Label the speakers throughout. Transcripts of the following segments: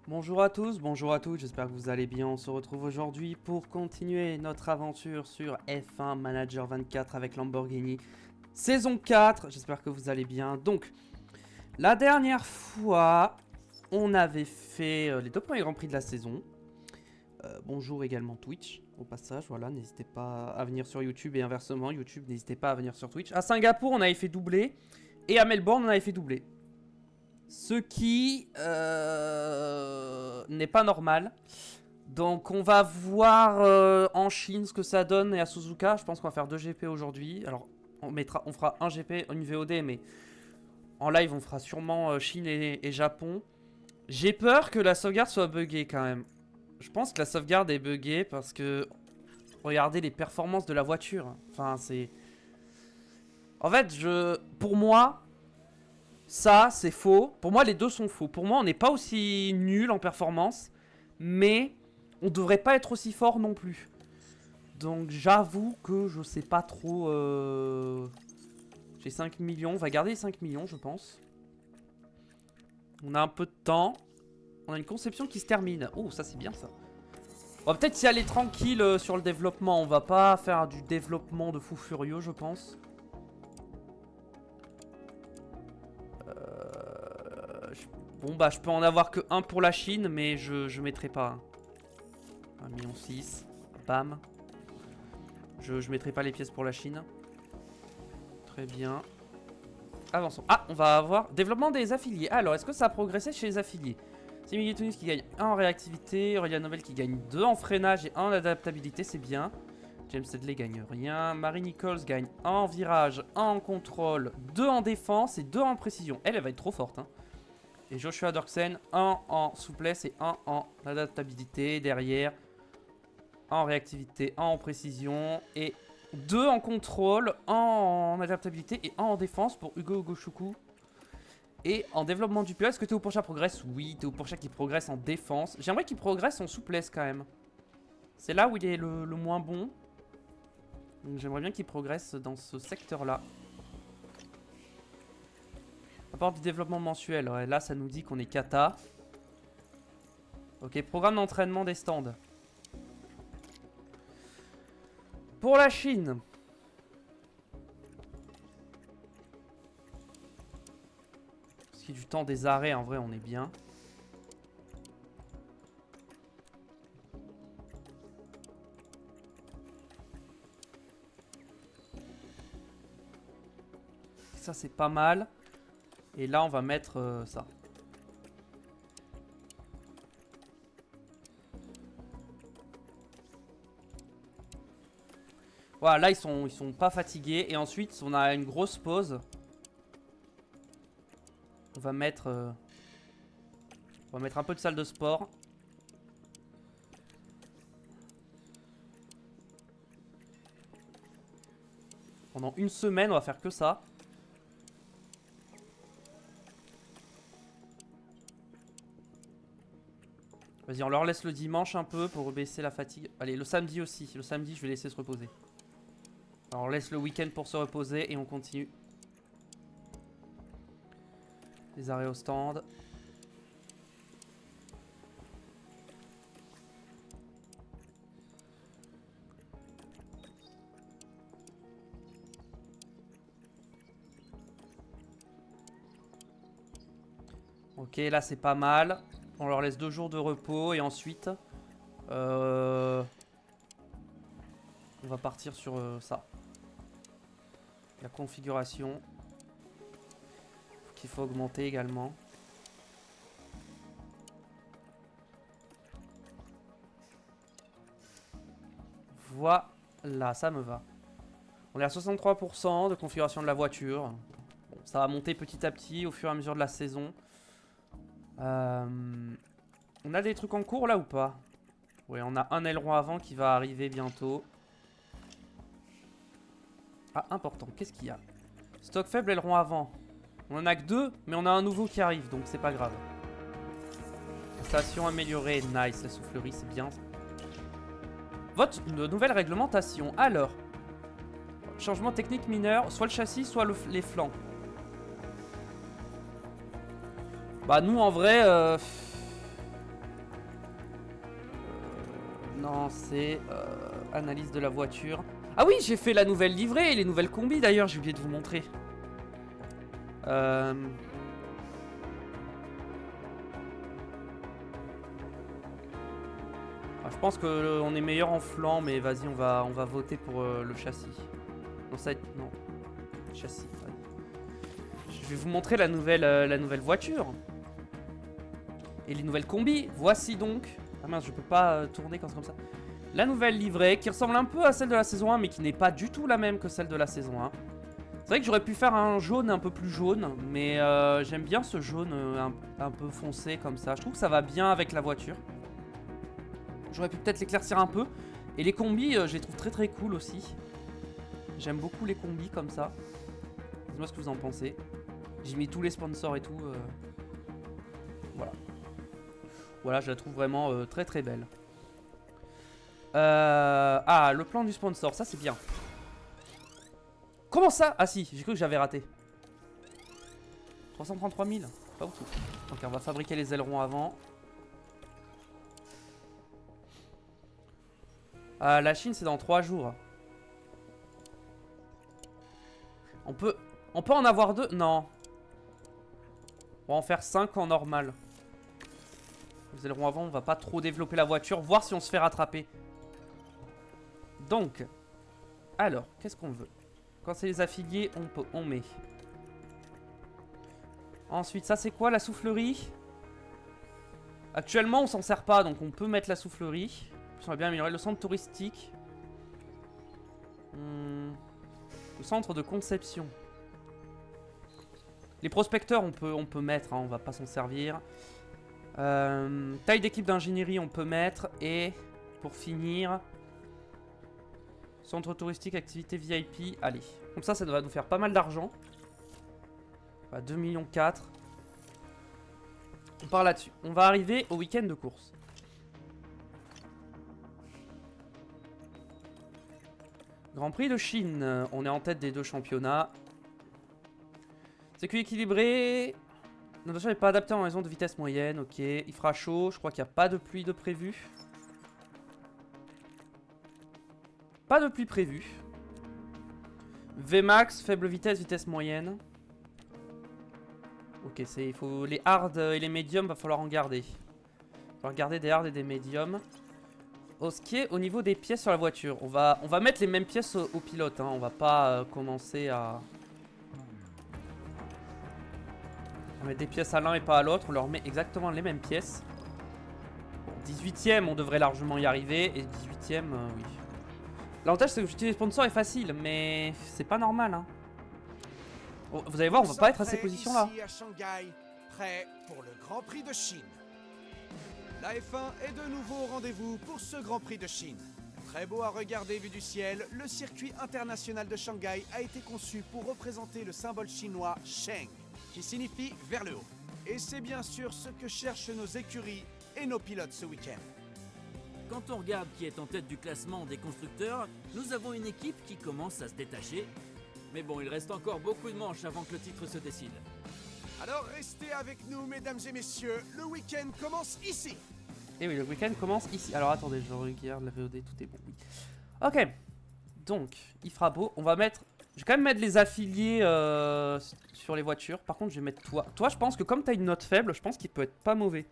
Speaker 1: Bonjour à tous, bonjour à toutes, j'espère que vous allez bien. On se retrouve aujourd'hui pour continuer notre aventure sur F1 Manager 24 avec Lamborghini. Saison 4, j'espère que vous allez bien. Donc, la dernière fois, on avait fait les deux premiers Grands Prix de la saison. Bonjour également Twitch, au passage, voilà, n'hésitez pas à venir sur YouTube et inversement, YouTube, n'hésitez pas à venir sur Twitch. À Singapour, on avait fait doubler, et à Melbourne, on avait fait doubler. Ce qui n'est pas normal. Donc on va voir en Chine ce que ça donne et à Suzuka. Je pense qu'on va faire 2 GP aujourd'hui. Alors on fera un GP, une VOD, mais en live on fera sûrement Chine et Japon. J'ai peur que la sauvegarde soit buggée quand même. Je pense que la sauvegarde est buggée parce que regardez les performances de la voiture. Enfin c'est... En fait pour moi... Ça, c'est faux. Pour moi, les deux sont faux. Pour moi, on n'est pas aussi nul en performance. Mais on devrait pas être aussi fort non plus. Donc, j'avoue que je sais pas trop... J'ai 5 millions. On va garder les 5 millions, je pense. On a un peu de temps. On a une conception qui se termine. Oh, ça, c'est bien, ça. On va peut-être y aller tranquille sur le développement. On va pas faire du développement de fou furieux, je pense. Bon bah je peux en avoir que un pour la Chine, mais je mettrai pas 1,6 million. Bam. Je mettrai pas les pièces pour la Chine. Très bien. Avançons. Ah, on va avoir développement des affiliés. Alors, est-ce que ça a progressé chez les affiliés? C'est Miguel Tunis qui gagne 1 en réactivité, Aurélien Nobel qui gagne 2 en freinage et 1 en adaptabilité, c'est bien. James Sedley gagne rien. Marie Nichols gagne 1 en virage, 1 en contrôle, 2 en défense et 2 en précision. Elle va être trop forte, hein. Et Joshua Dorksen, 1 en souplesse et 1 en adaptabilité. Derrière, 1 en réactivité, 1 en précision. Et 2 en contrôle, 1 en adaptabilité et 1 en défense pour Hugo Ogoshuku. Et en développement du pilote, est-ce que Théo Pourchaire progresse? Oui, Théo Pourchaire qui progresse en défense. J'aimerais qu'il progresse en souplesse quand même. C'est là où il est le moins bon. Donc j'aimerais bien qu'il progresse dans ce secteur-là. Rapport du développement mensuel, ouais, là ça nous dit qu'on est kata. Ok, programme d'entraînement des stands. Pour la Chine. Ce qui est du temps des arrêts, en vrai on est bien. Ça c'est pas mal. Et là on va mettre ça. Voilà, là ils sont pas fatigués. Et ensuite on a une grosse pause. On va mettre un peu de salle de sport. Pendant une semaine on va faire que ça. Vas-y, on leur laisse le dimanche un peu pour baisser la fatigue. Allez, le samedi aussi. Le samedi, je vais laisser se reposer. Alors, on laisse le week-end pour se reposer et on continue. Les arrêts au stand. Ok, là, c'est pas mal. On leur laisse 2 jours de repos et ensuite... on va partir sur ça. La configuration. Qu'il faut augmenter également. Voilà, ça me va. On est à 63% de configuration de la voiture. Bon, ça va monter petit à petit au fur et à mesure de la saison. On a des trucs en cours là ou pas? Oui, on a un aileron avant qui va arriver bientôt. Ah, important, qu'est-ce qu'il y a? Stock faible, aileron avant. On en a que 2, mais on a un nouveau qui arrive, donc c'est pas grave. Station améliorée, nice, la soufflerie, c'est bien. Vote de nouvelle réglementation. Alors, changement technique mineur, soit le châssis, soit les flancs. Bah nous en vrai, Avancée, analyse de la voiture. Ah oui, j'ai fait la nouvelle livrée et les nouvelles combis d'ailleurs, j'ai oublié de vous montrer. Je pense qu'on est meilleur en flanc, mais vas-y, on va voter pour le châssis. Non, ça va être... Non. Châssis. Ouais. Je vais vous montrer la nouvelle voiture. Et les nouvelles combis. Voici donc... Ah mince, je peux pas tourner quand c'est comme ça. La nouvelle livrée, qui ressemble un peu à celle de la saison 1, mais qui n'est pas du tout la même que celle de la saison 1. C'est vrai que j'aurais pu faire un jaune un peu plus jaune, mais j'aime bien ce jaune un peu foncé comme ça. Je trouve que ça va bien avec la voiture. J'aurais pu peut-être l'éclaircir un peu. Et les combis, je les trouve très très cool aussi. J'aime beaucoup les combis comme ça. Dites-moi ce que vous en pensez. J'ai mis tous les sponsors et tout. Voilà. Voilà, je la trouve vraiment très très belle. Ah, le plan du sponsor, ça c'est bien. Comment ça? Ah si, j'ai cru que j'avais raté. 333 000, pas beaucoup. Ok, on va fabriquer les ailerons avant. La Chine, c'est dans 3 jours. On peut en avoir 2? Non. On va en faire 5 en normal. Les ailerons avant, on va pas trop développer la voiture. Voir si on se fait rattraper. Donc. Alors, qu'est-ce qu'on veut? Quand c'est les affiliés, on met. Ensuite, ça c'est quoi la soufflerie? Actuellement, on s'en sert pas, donc on peut mettre la soufflerie. On va bien améliorer le centre touristique. Le centre de conception. Les prospecteurs, on peut mettre, hein, on va pas s'en servir. Taille d'équipe d'ingénierie, on peut mettre. Et pour finir, centre touristique, activité VIP. Allez, comme ça va nous faire pas mal d'argent. 2,4 millions. On part là-dessus. On va arriver au week-end de course. Grand Prix de Chine. On est en tête des 2 championnats. Circuit équilibré. Notre voiture n'est pas adapté en raison de vitesse moyenne. Ok. Il fera chaud. Je crois qu'il n'y a pas de pluie de prévu. Pas de pluie prévue. Vmax, faible vitesse, vitesse moyenne. Ok, il faut les hard et les médiums, va falloir en garder. Il va falloir garder des hard et des médiums. Au niveau des pièces sur la voiture, on va mettre les mêmes pièces au pilote. Hein. On va pas commencer à mettre des pièces à l'un et pas à l'autre. On leur met exactement les mêmes pièces. Bon, 18ème, on devrait largement y arriver. Et 18ème, oui. L'avantage, c'est que j'utilise les sponsors est facile, mais c'est pas normal. Hein. Vous allez voir, on va pas être à ces positions-là.
Speaker 2: Ici à Shanghai, prêt pour le Grand Prix de Chine. La F1 est de nouveau au rendez-vous pour ce Grand Prix de Chine. Très beau à regarder vu du ciel, le circuit international de Shanghai a été conçu pour représenter le symbole chinois Sheng, qui signifie vers le haut. Et c'est bien sûr ce que cherchent nos écuries et nos pilotes ce week-end.
Speaker 3: Quand on regarde qui est en tête du classement des constructeurs, nous avons une équipe qui commence à se détacher. Mais bon, il reste encore beaucoup de manches avant que le titre se décide.
Speaker 2: Alors restez avec nous, mesdames et messieurs, le week-end commence ici.
Speaker 1: Et oui, le week-end commence ici. Alors attendez, je regarde la VOD, tout est bon. Oui. Ok, donc il fera beau. On va mettre... Je vais quand même mettre les affiliés sur les voitures. Par contre, je vais mettre toi. Toi, je pense que comme tu as une note faible, je pense qu'il peut être pas mauvais.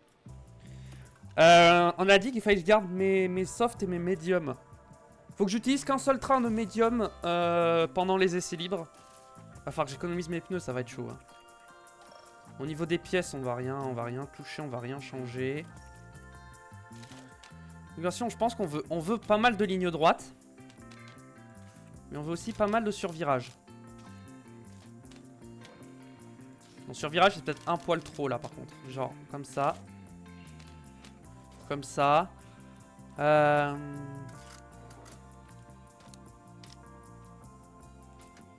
Speaker 1: On a dit qu'il fallait que je garde mes softs et mes médiums. Faut que j'utilise qu'un seul train de médium pendant les essais libres. Va falloir que j'économise mes pneus, ça va être chaud. Hein. Au niveau des pièces, on va rien toucher, on va rien changer. Version, je pense qu'on veut pas mal de lignes droites. Mais on veut aussi pas mal de survirage. Mon survirage, c'est peut-être un poil trop là par contre. Genre, comme ça. Comme ça.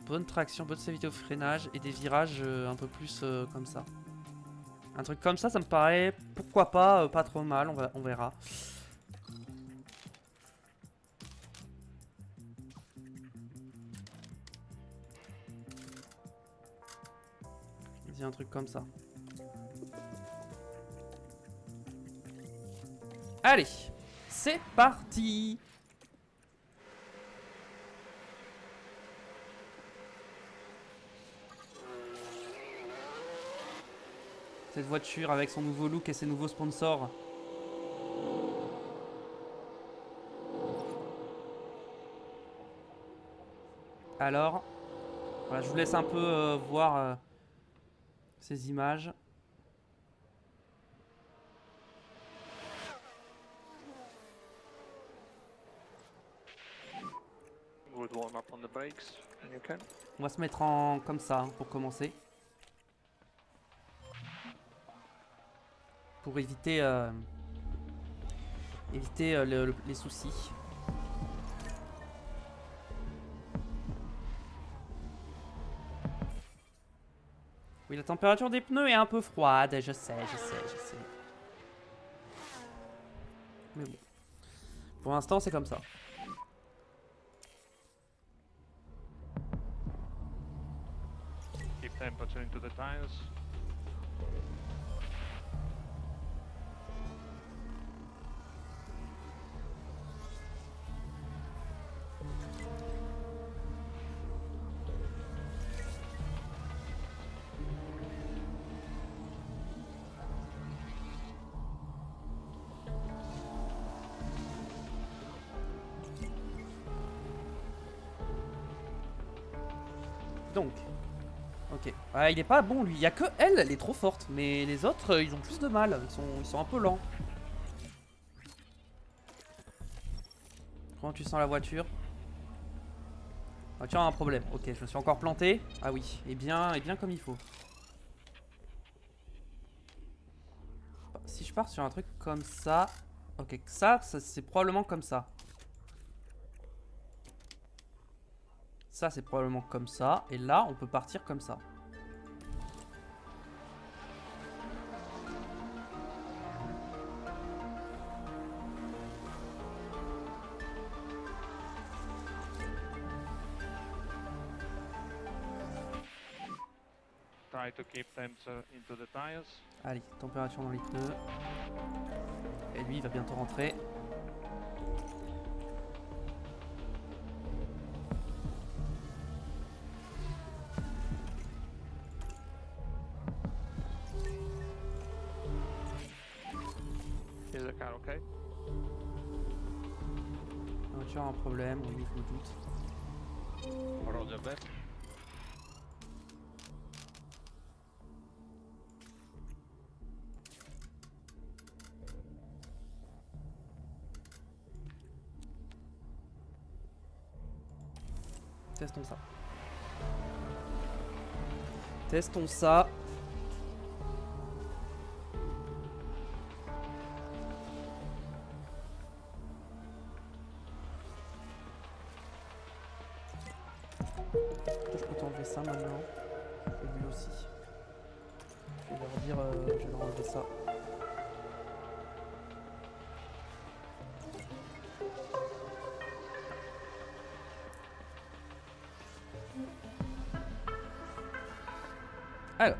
Speaker 1: Bonne traction, bonne stabilité au freinage et des virages un peu plus comme ça. Un truc comme ça me paraît, pourquoi pas, pas trop mal, on verra. Un truc comme ça. Allez, c'est parti. Cette voiture avec son nouveau look et ses nouveaux sponsors. Alors, voilà, je vous laisse un peu voir ces images.
Speaker 4: Good warm up on the brakes, and you can.
Speaker 1: On va se mettre en comme ça hein, pour commencer. Pour éviter, les soucis. Oui, la température des pneus est un peu froide, je sais. Mais bon. Pour l'instant, c'est comme ça.
Speaker 4: Keep temperature into the tires.
Speaker 1: Donc. Ok. Ouais, il est pas bon lui. Il y a que elle, elle est trop forte. Mais les autres, ils ont plus de mal. Ils sont un peu lents. Comment tu sens la voiture? La voiture a un problème. Ok, je me suis encore planté. Ah oui. Et bien comme il faut. Si je pars sur un truc comme ça. Ok, ça c'est probablement comme ça. Ça c'est probablement comme ça. Et là on peut partir comme ça.
Speaker 4: Try to keep temperature into the tires.
Speaker 1: Allez, température dans les pneus. Et lui il va bientôt rentrer.
Speaker 4: Is the car okay?
Speaker 1: La voiture a un problème, oui je me doute.
Speaker 4: Roger that.
Speaker 1: Testons ça. Testons ça. Je peux t'enlever ça maintenant. Et lui aussi. Je vais leur dire, je vais leur enlever ça. Alors.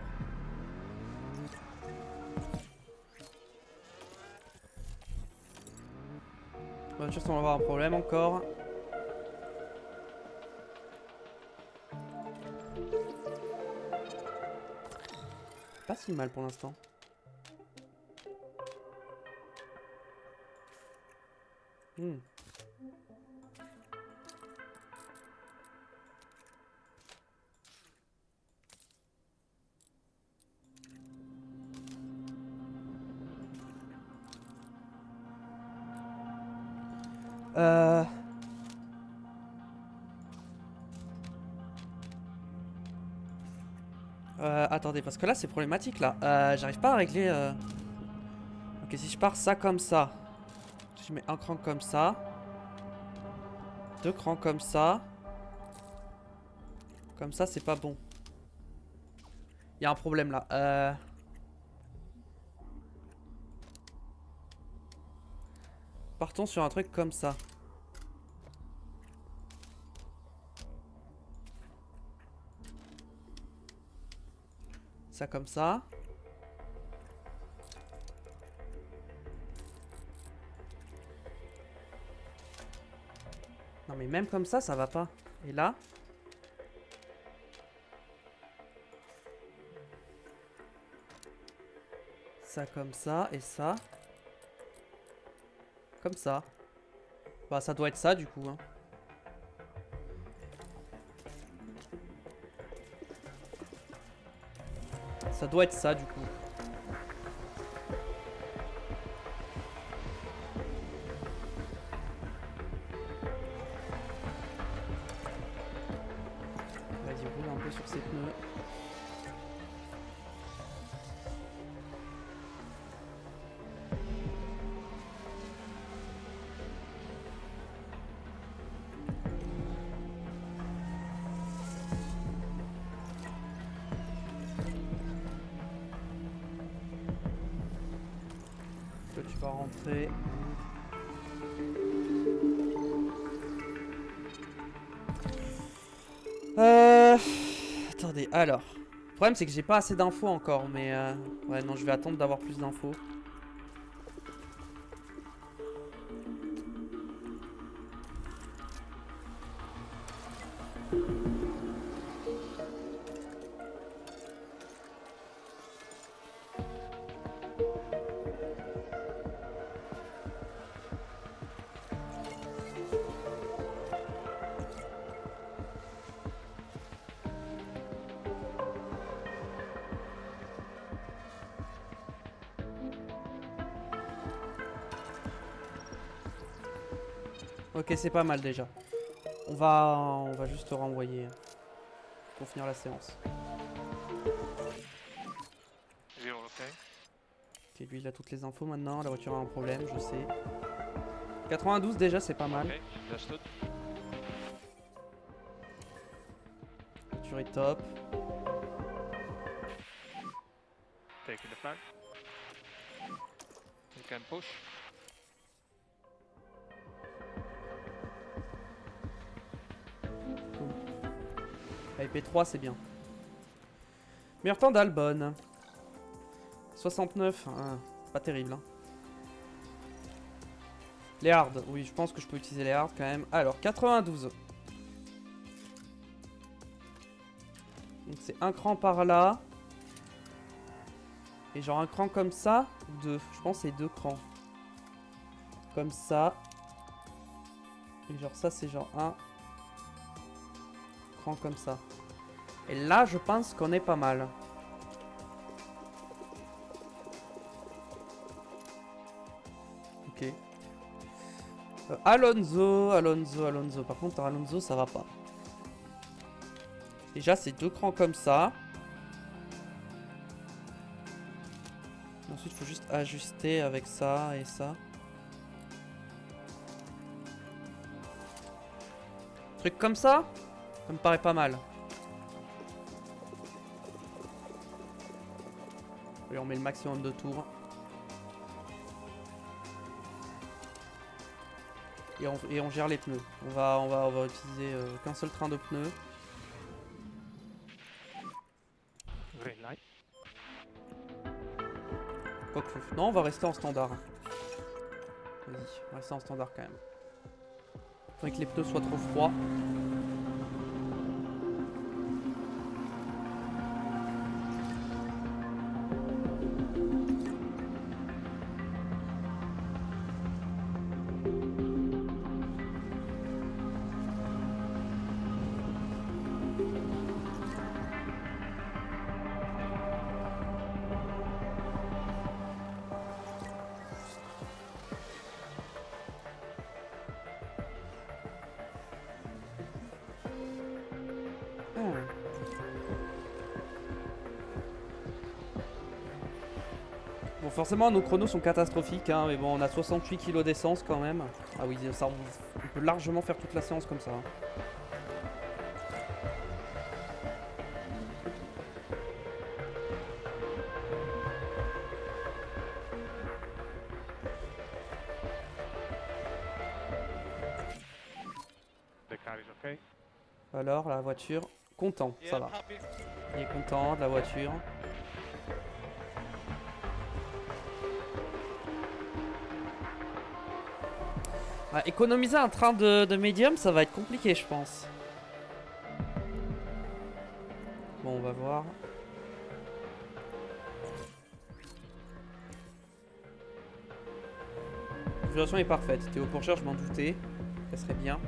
Speaker 1: La voiture semble avoir un problème encore. Pas si mal pour l'instant. Attendez, parce que là c'est problématique là. J'arrive pas à régler. Ok, si je pars ça comme ça, je mets un cran comme ça, deux crans comme ça c'est pas bon. Il y a un problème là. Partons sur un truc comme ça. Ça comme ça. Non mais même comme ça va pas. Et là? Ça comme ça et ça. Comme ça. Bah ça doit être ça du coup. Hein. Ça doit être ça du coup. Vas-y, roule un peu sur ces pneus. Là, tu vas rentrer. Attendez, alors. Le problème, c'est que j'ai pas assez d'infos encore, mais ouais, non, je vais attendre d'avoir plus d'infos. Ok, c'est pas mal déjà. On va juste renvoyer pour finir la séance.
Speaker 4: Zero, okay.
Speaker 1: Ok, lui il a toutes les infos maintenant. La voiture a un problème, je sais. 92 déjà, c'est pas mal.
Speaker 4: Okay, understood.
Speaker 1: La voiture est top.
Speaker 4: Taking the flag. You can push.
Speaker 1: P3 c'est bien. Meilleur temps d'Albon. 69, hein, pas terrible. Hein. Les hard, oui je pense que je peux utiliser les hard quand même. Alors 92. Donc c'est un cran par là. Et genre un cran comme ça, ou deux. Je pense que c'est deux crans. Comme ça. Et genre ça c'est genre un cran comme ça. Et là, je pense qu'on est pas mal. Ok. Alonso. Par contre, Alonso, ça va pas. Déjà, c'est deux crans comme ça. Ensuite, il faut juste ajuster avec ça et ça. Truc comme ça me paraît pas mal. Et on met le maximum de tours. Et on gère les pneus. On va utiliser qu'un seul train de pneus.
Speaker 4: Green light.
Speaker 1: Quoique. Non, on va rester en standard. Vas-y, on va rester en standard quand même. Faudrait que les pneus soient trop froids. Bon, forcément, nos chronos sont catastrophiques, hein, mais bon, on a 68 kg d'essence quand même. Ah oui, ça, on peut largement faire toute la séance comme ça. Hein.
Speaker 4: The car is okay.
Speaker 1: Alors, la voiture, content, ça va. Il est content de la voiture. Ah, économiser un train de médium, ça va être compliqué, je pense. Bon, on va voir. La configuration est parfaite. Théo Pourchère, je m'en doutais. Ça serait bien.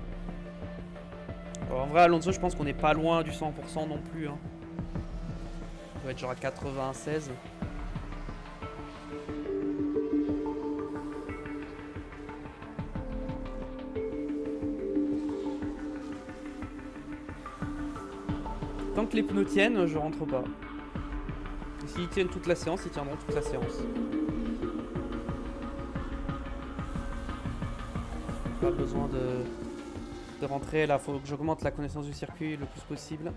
Speaker 1: Alors, en vrai, Alonso, je pense qu'on n'est pas loin du 100% non plus. Hein. On doit être genre à 96. Tant que les pneus tiennent, je rentre pas. Et s'ils tiennent toute la séance, ils tiendront toute la séance. Pas besoin de rentrer. Là, faut que j'augmente la connaissance du circuit le plus possible.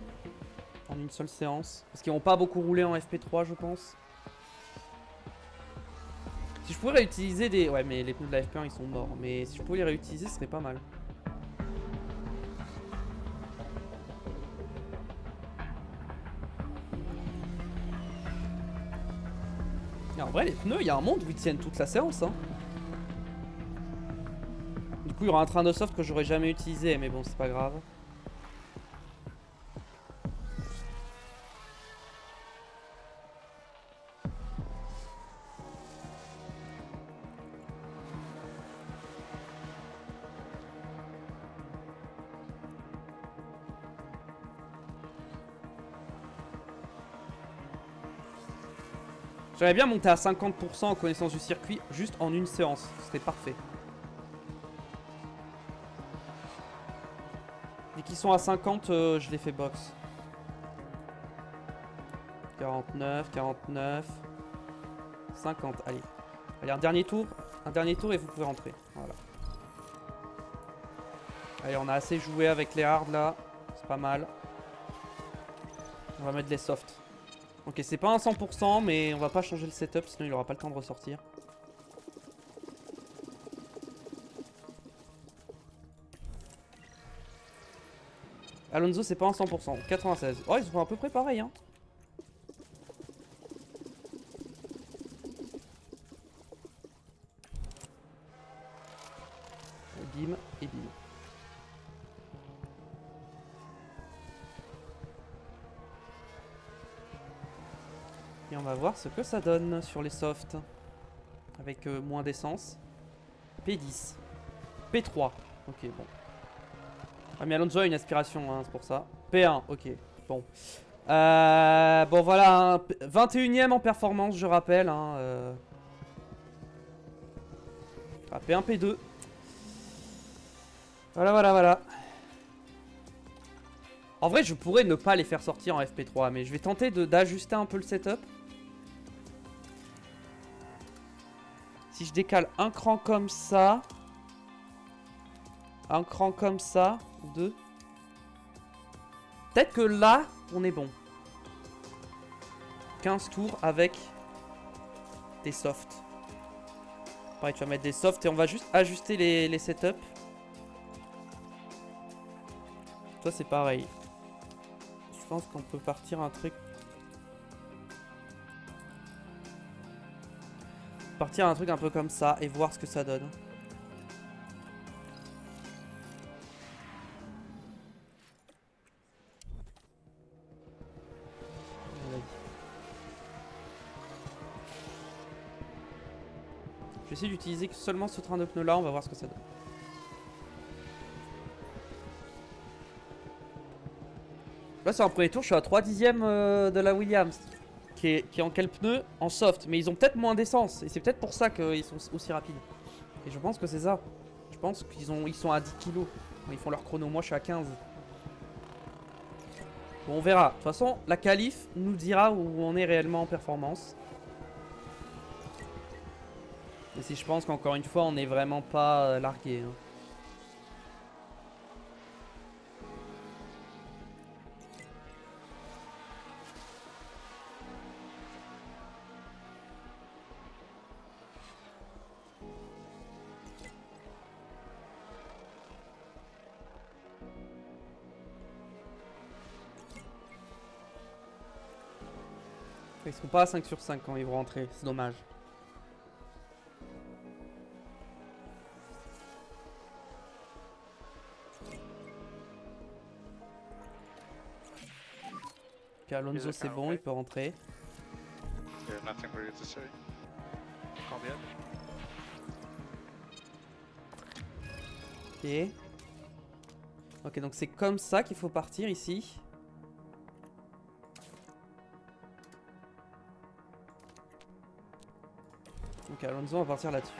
Speaker 1: En une seule séance. Parce qu'ils vont pas beaucoup rouler en FP3, je pense. Si je pouvais réutiliser des... Ouais, mais les pneus de la FP1, ils sont morts. Mais si je pouvais les réutiliser, ce serait pas mal. Et en vrai, les pneus, il y a un monde où ils tiennent toute la séance. Hein. Du coup, il y aura un train de soft que j'aurais jamais utilisé. Mais bon, c'est pas grave. J'aimerais bien monter à 50% en connaissance du circuit juste en une séance. C'était parfait. Dès qu'ils sont à 50, je les fais box. 49, 49, 50. Allez. Allez, un dernier tour. Un dernier tour et vous pouvez rentrer. Voilà. Allez, on a assez joué avec les hard là. C'est pas mal. On va mettre les softs. Ok, c'est pas un 100%, mais on va pas changer le setup, sinon il aura pas le temps de ressortir. Alonso, c'est pas un 100%, 96. Oh, ils sont à peu près pareil, hein. Et bim, et bim. Et on va voir ce que ça donne sur les softs. Avec moins d'essence. P10. P3. Ok, bon. Ah, mais Alonso a une aspiration, hein, c'est pour ça. P1, ok. Bon. Bon, voilà. Hein, 21ème en performance, je rappelle. Hein, ah, P1, P2. Voilà, voilà, voilà. En vrai, je pourrais ne pas les faire sortir en FP3, mais je vais tenter d'ajuster un peu le setup. Si je décale un cran comme ça, un cran comme ça, deux. Peut-être que là, on est bon. 15 tours avec des softs. Pareil, tu vas mettre des softs et on va juste ajuster les setups. Toi, c'est pareil. Je pense qu'on peut partir un truc. Partir un truc un peu comme ça et voir ce que ça donne. Je vais essayer d'utiliser seulement ce train de pneus là, on va voir ce que ça donne. Là c'est un premier tour, je suis à 3 dixièmes de la Williams. Qui est en quel pneu? En soft. Mais ils ont peut-être moins d'essence. Et c'est peut-être pour ça qu'ils sont aussi rapides. Et je pense que c'est ça. Je pense qu'ils sont à 10 kg. Ils font leur chrono. Moi je suis à 15. Bon, on verra. De toute façon, la qualif nous dira où on est réellement en performance. Et si je pense qu'encore une fois, on n'est vraiment pas largué. Hein. Ils seront pas à 5 sur 5 quand ils vont rentrer, c'est dommage. Ok, Alonso c'est bon, il peut rentrer.
Speaker 4: Yeah, nothing really to say. Can't be happy.
Speaker 1: Ok. Ok, donc c'est comme ça qu'il faut partir ici. Ok, Alonso on va partir là-dessus.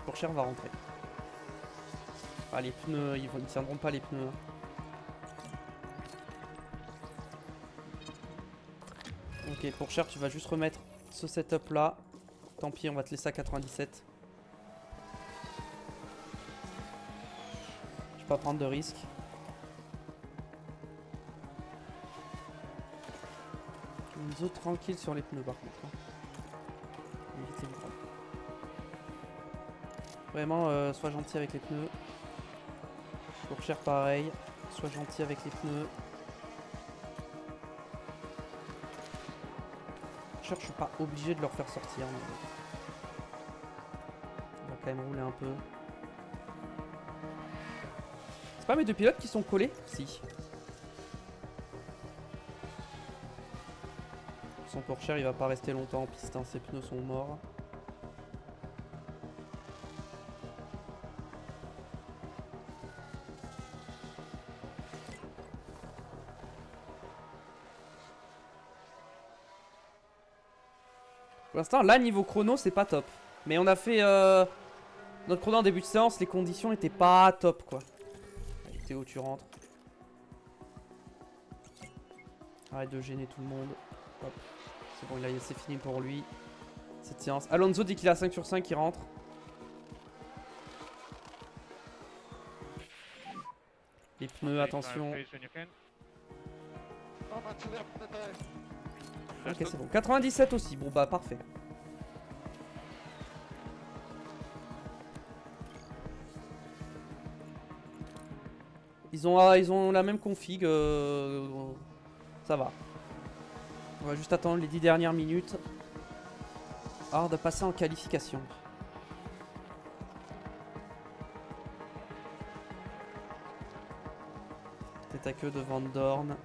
Speaker 1: Pourchère va rentrer. Ah, les pneus, ils tiendront pas les pneus. Hein. Ok, Pourchère, tu vas juste remettre ce setup là. Tant pis, on va te laisser à 97. Je vais pas prendre de risques. Enzo tranquille sur les pneus par contre. Hein. Évitez le temps. Vraiment, sois gentil avec les pneus. Pourchère pareil. Sois gentil avec les pneus. Je suis pas obligé de leur faire sortir. Mais... on va quand même rouler un peu. C'est pas mes deux pilotes qui sont collés? Si. Son Pourchère il va pas rester longtemps en piste, hein. Ses pneus sont morts. Pour l'instant, là, niveau chrono, c'est pas top. Mais on a fait notre chrono en début de séance, les conditions étaient pas top, quoi. Allez, Théo, tu rentres. Arrête de gêner tout le monde. Hop. C'est bon, c'est fini pour lui. Cette séance. Alonso, dès qu'il a 5 sur 5, il rentre. Les pneus, attention. Ok, c'est bon. 97 aussi. Bon, bah, parfait. Ils ont la même config. Ça va. On va juste attendre les 10 dernières minutes. Avant de passer en qualification. Tête à queue de Van Dorn.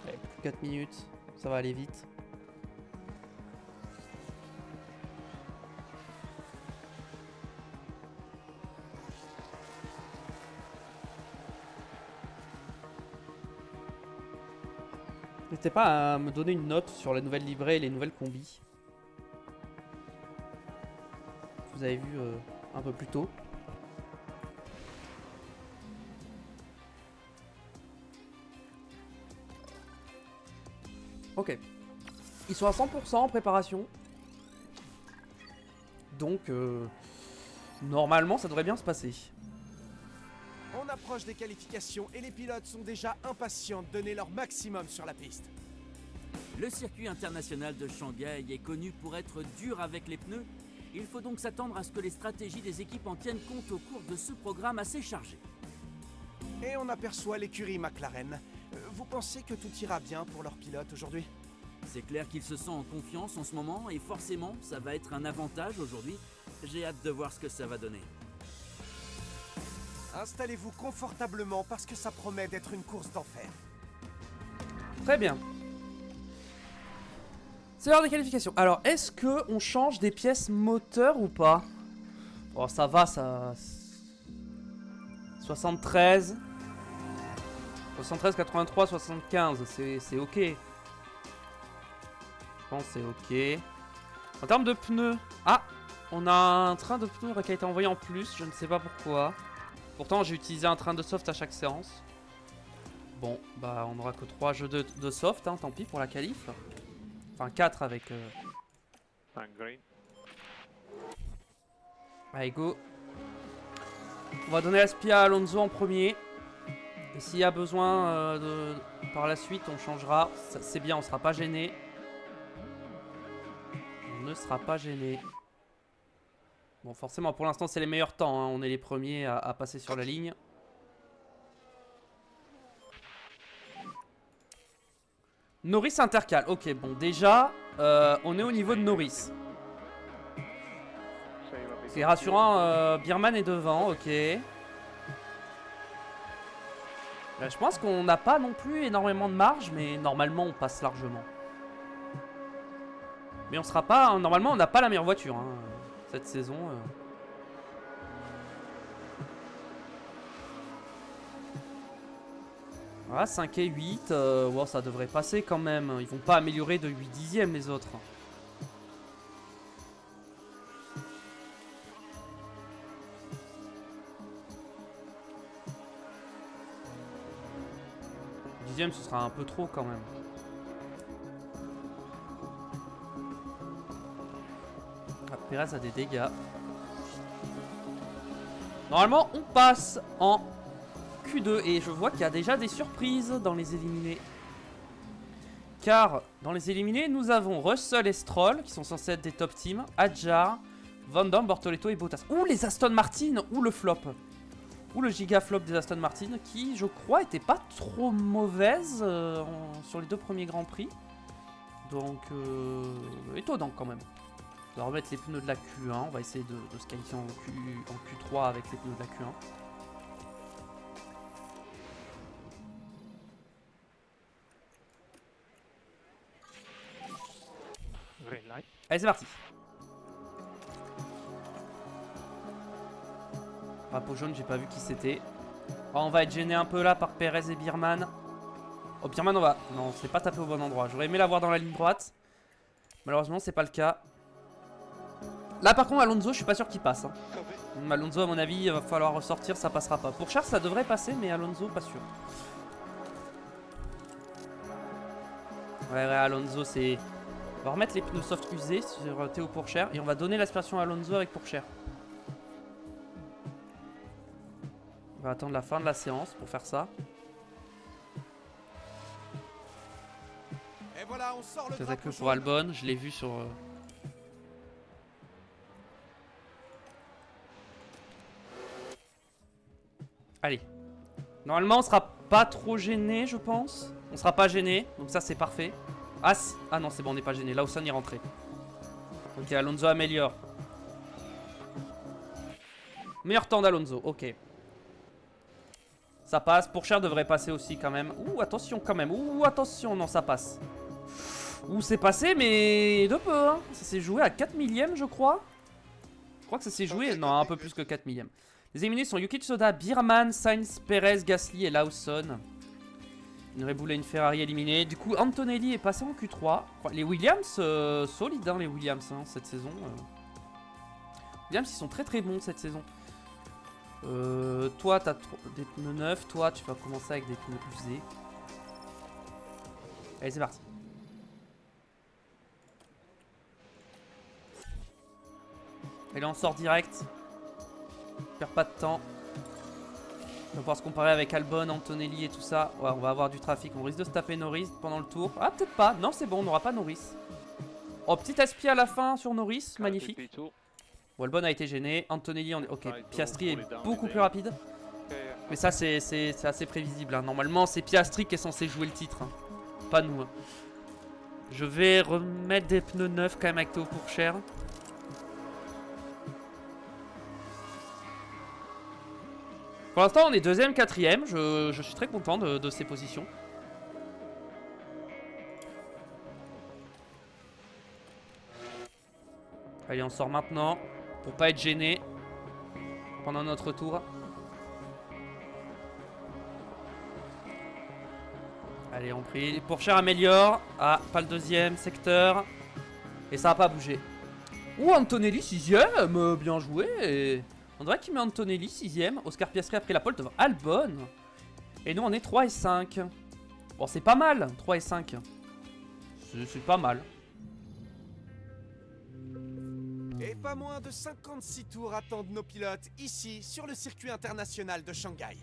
Speaker 1: Allez, plus 4 minutes. Ça va aller vite. N'hésitez pas à me donner une note sur la nouvelle livrée et les nouvelles combis. Vous avez vu un peu plus tôt. Ok. Ils sont à 100% en préparation. Donc, normalement, ça devrait bien se passer.
Speaker 2: On approche des qualifications et les pilotes sont déjà impatients de donner leur maximum sur la piste.
Speaker 3: Le circuit international de Shanghai est connu pour être dur avec les pneus. Il faut donc s'attendre à ce que les stratégies des équipes en tiennent compte au cours de ce programme assez chargé.
Speaker 2: Et on aperçoit l'écurie McLaren. Vous pensez que tout ira bien pour leurs pilotes aujourd'hui?
Speaker 3: C'est clair qu'il se sent en confiance en ce moment et forcément, ça va être un avantage aujourd'hui. J'ai hâte de voir ce que ça va donner.
Speaker 2: Installez-vous confortablement parce que ça promet d'être une course d'enfer.
Speaker 1: Très bien. C'est l'heure des qualifications. Alors, est-ce que on change des pièces moteurs ou pas? Oh, ça va, ça... 73. 73, 83, 75. C'est ok. Je pense que c'est ok. En termes de pneus... Ah, on a un train de pneus qui a été envoyé en plus. Je ne sais pas pourquoi. Pourtant, j'ai utilisé un train de soft à chaque séance. Bon, bah, on n'aura que 3 jeux de soft, hein, tant pis pour la qualif. Enfin, 4 avec...
Speaker 4: I'm green.
Speaker 1: Allez, go. On va donner la spia à Alonso en premier. Et s'il y a besoin par la suite, on changera. C'est bien, on sera pas gêné. On ne sera pas gêné. Bon, forcément, pour l'instant, c'est les meilleurs temps. Hein. On est les premiers à passer sur la ligne. Norris intercale. Ok, bon, déjà, on est au niveau de Norris. C'est rassurant, Birman est devant, ok. Je pense qu'on n'a pas non plus énormément de marge, mais normalement on passe largement. Mais on sera pas. Normalement on n'a pas la meilleure voiture hein, cette saison. Voilà, 5 et 8, wow, ça devrait passer quand même. Ils vont pas améliorer de 8 dixièmes les autres. Dixième, ce sera un peu trop quand même. Ah, Perez a des dégâts. Normalement, on passe en Q2 et je vois qu'il y a déjà des surprises dans les éliminés. Car dans les éliminés, nous avons Russell et Stroll qui sont censés être des top teams, Adjar, Van Dorn, Bortoletto et Bottas. Ou les Aston Martin, ou le flop. Ou le giga flop des Aston Martin qui, je crois, était pas trop mauvaise sur les deux premiers Grands Prix. Donc, étonnant quand même. On va remettre les pneus de la Q1. On va essayer de se qualifier en Q3 avec les pneus de la Q1. Allez, c'est parti. Drapeau jaune, j'ai pas vu qui c'était. Oh, on va être gêné un peu là par Perez et Birman. Oh, Birman, on va. Non, c'est pas tapé au bon endroit. J'aurais aimé l'avoir dans la ligne droite. Malheureusement, c'est pas le cas. Là, par contre, Alonso, je suis pas sûr qu'il passe. Hein. Alonso, à mon avis, il va falloir ressortir. Ça passera pas. Pour Charles, ça devrait passer, mais Alonso, pas sûr. Ouais, Alonso, c'est. On va remettre les pneus soft usés sur Théo Pourchaire et on va donner l'aspiration à Alonso avec Pourchaire. On va attendre la fin de la séance pour faire ça.
Speaker 2: Et voilà, on sort le
Speaker 1: C'est
Speaker 2: drapeau
Speaker 1: que pour Albon, je l'ai vu sur. Allez. Normalement, on sera pas trop gêné, je pense. On sera pas gêné, donc ça c'est parfait. Ah, ah non, c'est bon, on n'est pas gêné. Lawson est rentré. Ok, Alonso améliore. Meilleur temps d'Alonso, ok. Ça passe. Pourchaire devrait passer aussi quand même. Ouh, attention quand même. Ouh, attention, non, ça passe. Ouh, c'est passé, mais de peu. Hein. Ça s'est joué à 4 millièmes, je crois. Je crois que ça s'est joué. Non, un peu plus que 4 millièmes. Les éliminés sont Yuki Tsunoda, Birman, Sainz, Perez, Gasly et Lawson. Une Red Bull et une Ferrari éliminée. Du coup, Antonelli est passé en Q3. Les Williams, solides, hein, les Williams, hein, cette saison. Williams, ils sont très très bons cette saison. Toi, tu as des pneus neufs. Toi, tu vas commencer avec des pneus usés. Allez, c'est parti. Allez, on sort direct. Perd pas de temps. On va pouvoir se comparer avec Albon, Antonelli et tout ça. Ouais, on va avoir du trafic. On risque de se taper Norris pendant le tour. Ah, peut-être pas. Non, c'est bon, on n'aura pas Norris. Oh, petit aspi à la fin sur Norris. Magnifique. Albon a été gêné. Antonelli, ok. Piastri est beaucoup plus rapide. Mais ça, c'est assez prévisible. Hein. Normalement, c'est Piastri qui est censé jouer le titre. Hein. Pas nous. Hein. Je vais remettre des pneus neufs quand même avec Théo Pourchaire. Pour l'instant, on est deuxième, quatrième. Je suis très content de ces positions. Allez, on sort maintenant pour pas être gêné pendant notre tour. Allez, on prie. Pourchaire améliore. Ah, pas le deuxième secteur. Et ça va pas bouger. Ouh, Antonelli, sixième. Bien joué. Et... on dirait qu'il met Antonelli 6ème. Oscar Piastri a pris la pole devant Albon. Et nous on est 3 et 5. Bon, c'est pas mal, 3 et 5. C'est pas mal.
Speaker 2: Et pas moins de 56 tours attendent nos pilotes ici sur le circuit international de Shanghai.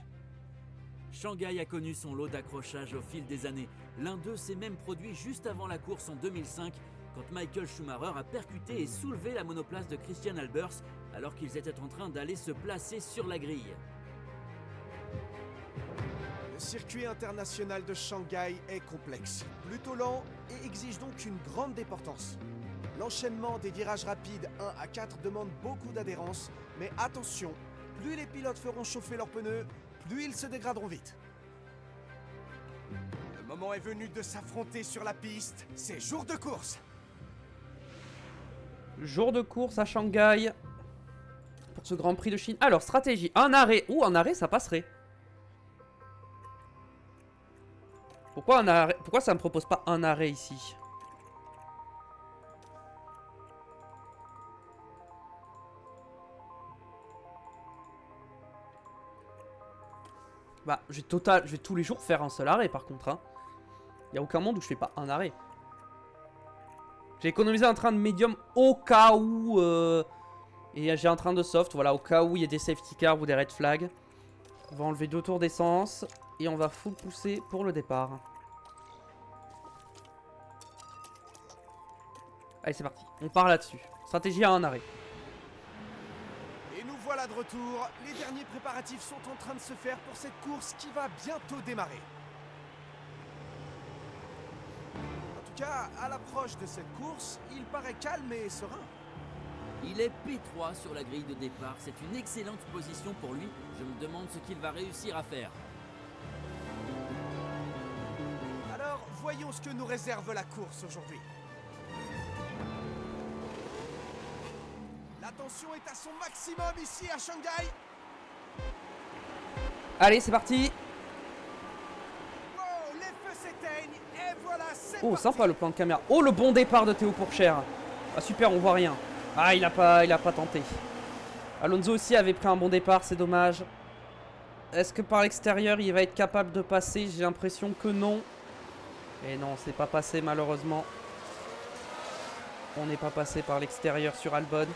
Speaker 3: Shanghai a connu son lot d'accrochages au fil des années. L'un d'eux s'est même produit juste avant la course en 2005, quand Michael Schumacher a percuté et soulevé la monoplace de Christian Albers alors qu'ils étaient en train d'aller se placer sur la grille.
Speaker 2: Le circuit international de Shanghai est complexe, plutôt lent et exige donc une grande déportance. L'enchaînement des virages rapides 1 à 4 demande beaucoup d'adhérence, mais attention, plus les pilotes feront chauffer leurs pneus, plus ils se dégraderont vite. Le moment est venu de s'affronter sur la piste, c'est jour de course.
Speaker 1: Jour de course à Shanghai. Pour ce Grand Prix de Chine. Alors, stratégie. Un arrêt. Ouh, un arrêt, ça passerait. Pourquoi un arrêt? Pourquoi ça me propose pas un arrêt ici? Bah, je vais tous les jours faire un seul arrêt par contre. Hein. Y a aucun monde où je fais pas un arrêt. J'ai économisé un train de médium au cas où. Et j'ai un train de soft, voilà, au cas où il y a des safety cars ou des red flags. On va enlever 2 tours d'essence. Et on va full pousser pour le départ. Allez, c'est parti. On part là-dessus. Stratégie à un arrêt.
Speaker 2: Et nous voilà de retour. Les derniers préparatifs sont en train de se faire pour cette course qui va bientôt démarrer. En tout cas, à l'approche de cette course, il paraît calme et serein.
Speaker 3: Il est P3 sur la grille de départ, c'est une excellente position pour lui. Je me demande ce qu'il va réussir à faire.
Speaker 2: Alors, voyons ce que nous réserve la course aujourd'hui. La tension est à son maximum ici à Shanghai.
Speaker 1: Allez, c'est parti.
Speaker 2: Wow, les feux s'éteignent et voilà, c'est
Speaker 1: Oh,
Speaker 2: parti.
Speaker 1: sympa le plan de caméra. Oh, le bon départ de Théo Pourchaire. Ah, super, on voit rien. Ah, il a pas tenté. Alonso aussi avait pris un bon départ, c'est dommage. Est-ce que par l'extérieur, il va être capable de passer? J'ai l'impression que non. Et non, c'est pas passé malheureusement. On n'est pas passé par l'extérieur sur Albon.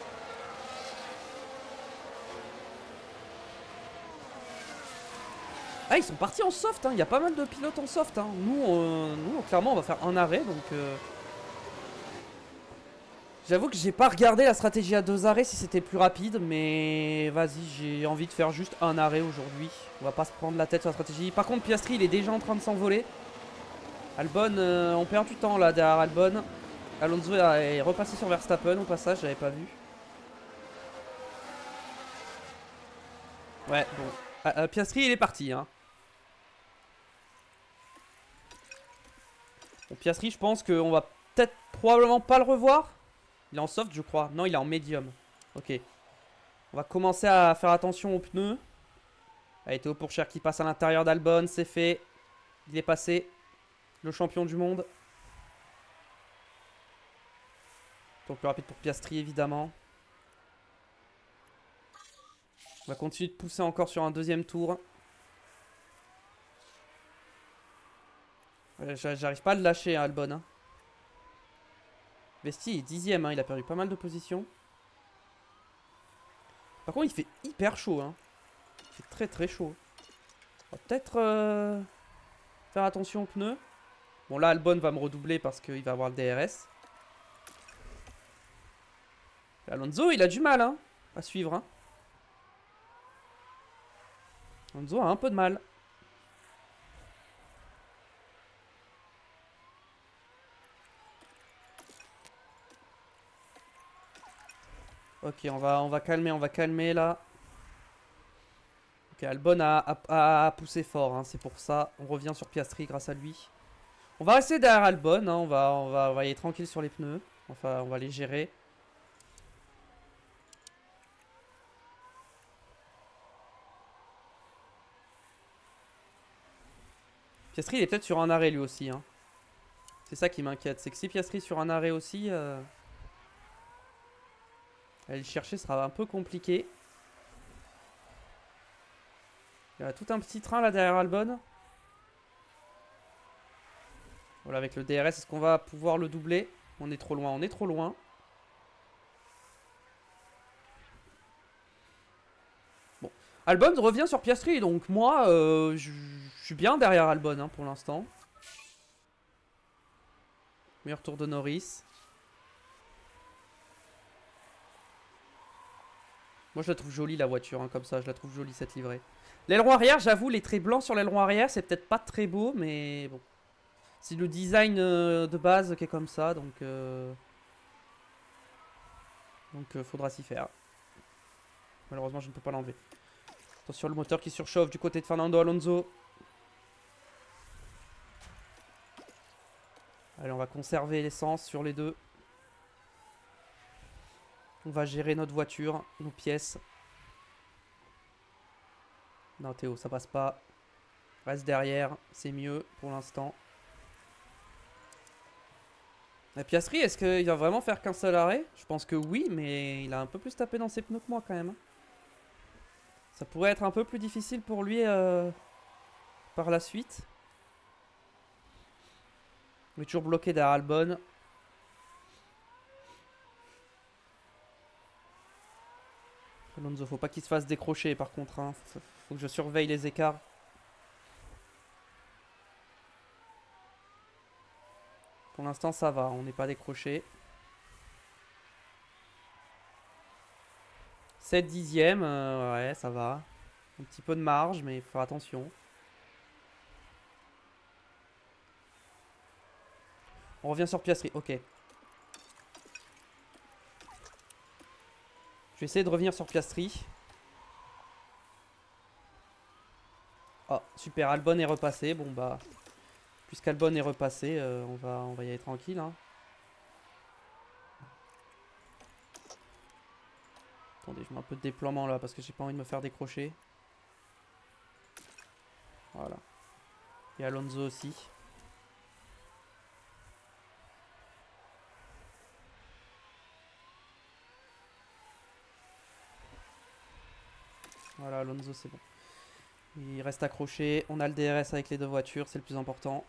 Speaker 1: Ah, ils sont partis en soft, hein. Il y a pas mal de pilotes en soft. Hein. Nous, clairement, on va faire un arrêt, donc... J'avoue que j'ai pas regardé la stratégie à 2 arrêts si c'était plus rapide, mais vas-y, j'ai envie de faire juste un arrêt aujourd'hui. On va pas se prendre la tête sur la stratégie. Par contre, Piastri, il est déjà en train de s'envoler. Albon, on perd du temps là derrière Albon. Alonso est repassé sur Verstappen au passage, j'avais pas vu. Ouais, bon. Piastri, il est parti, hein. Bon, Piastri, je pense qu'on va peut-être probablement pas le revoir. Il est en soft, je crois. Non, il est en médium. Ok. On va commencer à faire attention aux pneus. Allez, Théo Pourchaire qui passe à l'intérieur d'Albon. C'est fait. Il est passé. Le champion du monde. Tour plus rapide pour Piastri, évidemment. On va continuer de pousser encore sur un deuxième tour. J'arrive pas à le lâcher, hein, Albon. Hein. Vesti est 10ème, hein, il a perdu pas mal de positions. Par contre, il fait hyper chaud. Hein. Il fait très très chaud. On va peut-être faire attention aux pneus. Bon, là, Albon va me redoubler parce qu'il va avoir le DRS. Et Alonso, il a du mal hein, à suivre. Hein. Alonso a un peu de mal. Ok, on va calmer là. Ok, Albon a poussé fort, hein, c'est pour ça. On revient sur Piastri grâce à lui. On va rester derrière Albon, hein, on va y aller tranquille sur les pneus. Enfin, on va les gérer. Piastri, il est peut-être sur un arrêt lui aussi. Hein. C'est ça qui m'inquiète, c'est que si Piastri est sur un arrêt aussi... aller le chercher sera un peu compliqué. Il y a tout un petit train là derrière Albon. Voilà, avec le DRS, est-ce qu'on va pouvoir le doubler? On est trop loin, on est trop loin. Bon, Albon revient sur Piastri, donc moi, je suis bien derrière Albon hein, pour l'instant. Meilleur tour de Norris. Moi je la trouve jolie la voiture, hein, comme ça, je la trouve jolie cette livrée. L'aileron arrière, j'avoue, les traits blancs sur l'aileron arrière, c'est peut-être pas très beau, mais bon. C'est le design de base qui est comme ça, donc faudra s'y faire. Malheureusement, je ne peux pas l'enlever. Attention, le moteur qui surchauffe du côté de Fernando Alonso. Allez, on va conserver l'essence sur les deux. On va gérer notre voiture, nos pièces. Non, Théo, ça passe pas. Reste derrière, c'est mieux pour l'instant. La Piastri, est-ce qu'il va vraiment faire qu'un seul arrêt? Je pense que oui, mais il a un peu plus tapé dans ses pneus que moi quand même. Ça pourrait être un peu plus difficile pour lui par la suite. Il est toujours bloqué derrière Albon. Alonso, faut pas qu'il se fasse décrocher par contre. Hein. Faut que je surveille les écarts. Pour l'instant, ça va. On n'est pas décroché. 7 dixièmes. Ouais, ça va. Un petit peu de marge, mais il faut faire attention. On revient sur Piastri. Ok. Je vais essayer de revenir sur Piastri. Oh, super. Albon est repassé. Bon, bah... Puisqu'Albon est repassé, on va y aller tranquille. Hein. Attendez, je mets un peu de déploiement là parce que j'ai pas envie de me faire décrocher. Voilà. Et Alonso aussi. Voilà, Alonso c'est bon. Il reste accroché. On a le DRS avec les deux voitures, c'est le plus important.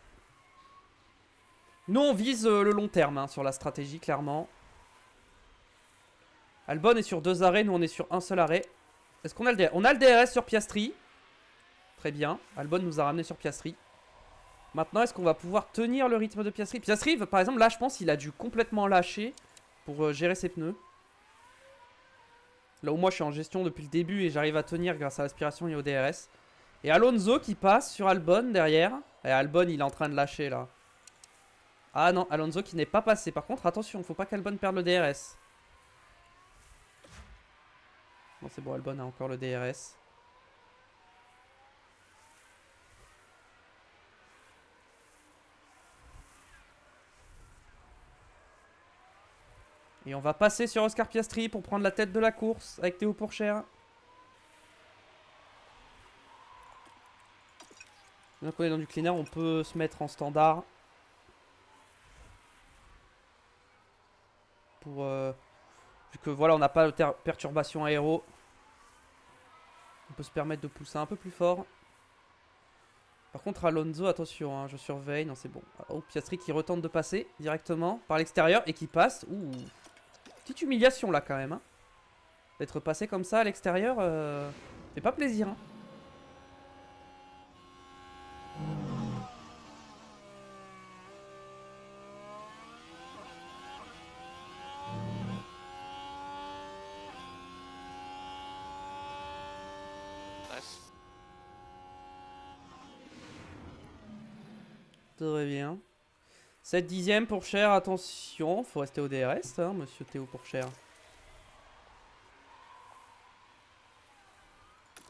Speaker 1: Nous, on vise le long terme hein, sur la stratégie, clairement. Albon est sur 2 arrêts, nous on est sur un seul arrêt. Est-ce qu'on a le DRS? On a le DRS sur Piastri. Très bien. Albon nous a ramené sur Piastri. Maintenant, est-ce qu'on va pouvoir tenir le rythme de Piastri? Piastri, par exemple, là, je pense qu'il a dû complètement lâcher pour gérer ses pneus. Là où moi, je suis en gestion depuis le début et j'arrive à tenir grâce à l'aspiration et au DRS. Et Alonso qui passe sur Albon derrière. Et Albon, il est en train de lâcher, là. Ah non, Alonso qui n'est pas passé. Par contre, attention, faut pas qu'Albon perde le DRS. Non, c'est bon, Albon a encore le DRS. Et on va passer sur Oscar Piastri pour prendre la tête de la course avec Théo Pourchaire. Donc on est dans du cleaner, on peut se mettre en standard. Pour... vu que voilà, on n'a pas de perturbation aéro. On peut se permettre de pousser un peu plus fort. Par contre, Alonso, attention, hein, je surveille. Non, c'est bon. Oh, Piastri qui retente de passer directement par l'extérieur et qui passe. Ouh. Petite humiliation là quand même. Hein. D'être passé comme ça à l'extérieur, fait pas plaisir. Hein. Très bien. 7 dixièmes pour Cher, attention, faut rester au DRS, hein, monsieur Théo pour Cher.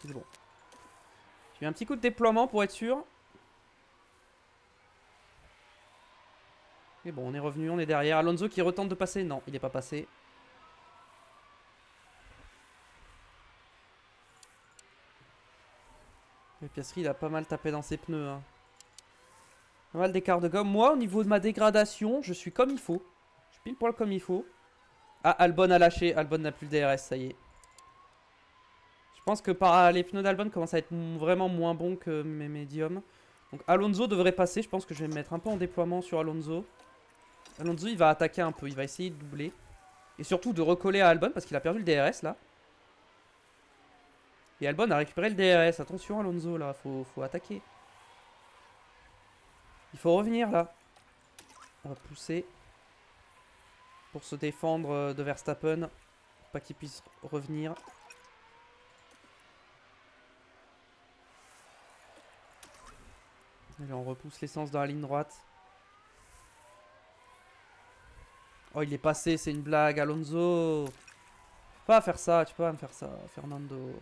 Speaker 1: C'est bon. Je mets un petit coup de déploiement pour être sûr. Et bon, on est revenu, on est derrière. Alonso qui retente de passer. Non, il n'est pas passé. Le Piastri, il a pas mal tapé dans ses pneus. Hein. Pas mal d'écart de gomme. Moi, au niveau de ma dégradation, je suis comme il faut. Je suis pile poil comme il faut. Ah, Albon a lâché. Albon n'a plus le DRS, ça y est. Je pense que les pneus d'Albon commencent à être vraiment moins bons que mes médiums. Donc Alonso devrait passer. Je pense que je vais me mettre un peu en déploiement sur Alonso. Alonso, il va attaquer un peu. Il va essayer de doubler. Et surtout de recoller à Albon parce qu'il a perdu le DRS là. Et Albon a récupéré le DRS. Attention Alonso là, faut attaquer. Il faut revenir là. On va pousser. Pour se défendre de Verstappen. Pour pas qu'il puisse revenir. Allez, on repousse l'essence dans la ligne droite. Oh, il est passé, c'est une blague, Alonso. Tu peux pas faire ça, tu peux pas me faire ça, Fernando.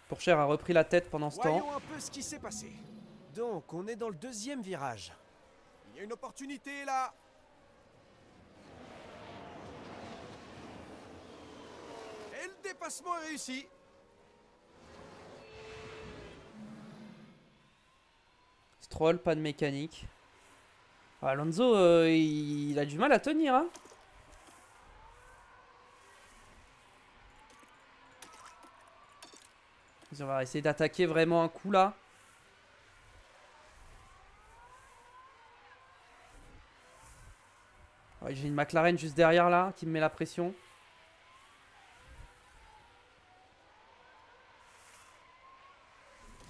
Speaker 1: Pourchaire a repris la tête pendant ce temps.
Speaker 2: Voyons un peu ce qui s'est passé. Donc, on est dans le deuxième virage. Il y a une opportunité là. Et le dépassement est réussi.
Speaker 1: Stroll, pas de mécanique. Ah, Alonso, il a du mal à tenir, hein. On va essayer d'attaquer vraiment un coup là. Ouais, j'ai une McLaren juste derrière là qui me met la pression.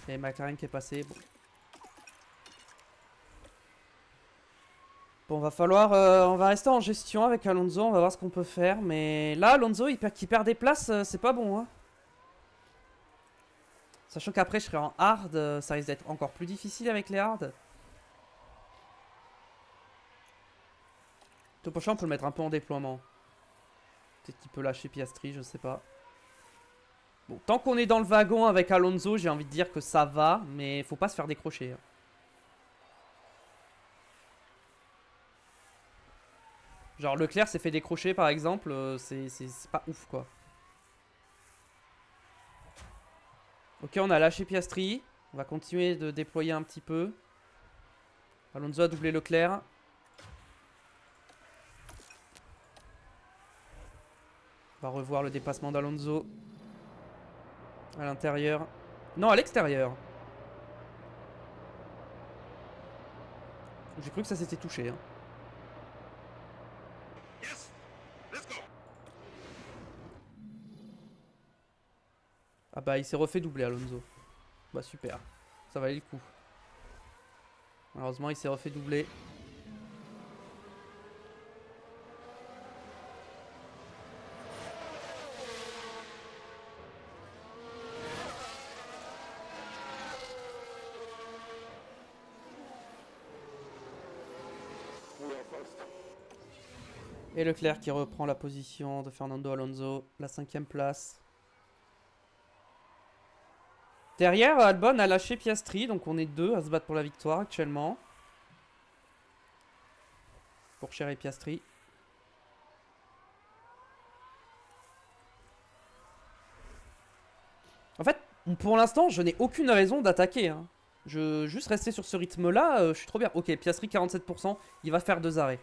Speaker 1: Et McLaren qui est passé. Bon. Bon, va falloir. On va rester en gestion avec Alonso. On va voir ce qu'on peut faire. Mais là, Alonso, qui perd des places, c'est pas bon. Hein. Sachant qu'après, je serai en hard. Ça risque d'être encore plus difficile avec les hard. Tout prochain, on peut le mettre un peu en déploiement. Peut-être qu'il peut lâcher Piastri, je sais pas. Bon, tant qu'on est dans le wagon avec Alonso, j'ai envie de dire que ça va. Mais faut pas se faire décrocher. Hein. Genre Leclerc s'est fait décrocher par exemple, c'est pas ouf quoi. Ok, on a lâché Piastri. On va continuer de déployer un petit peu. Alonso a doublé Leclerc. On va revoir le dépassement d'Alonso. À l'intérieur. Non, à l'extérieur. J'ai cru que ça s'était touché. Hein. Ah bah il s'est refait doubler Alonso. Bah super. Ça valait le coup. Malheureusement il s'est refait doubler. Et Leclerc qui reprend la position de Fernando Alonso. La 5ème place. Derrière, Albon a lâché Piastri, donc on est deux à se battre pour la victoire actuellement. Pourchaire et Piastri. En fait, pour l'instant, je n'ai aucune raison d'attaquer. Hein. Juste rester sur ce rythme-là, je suis trop bien. Ok, Piastri 47%, il va faire 2 arrêts.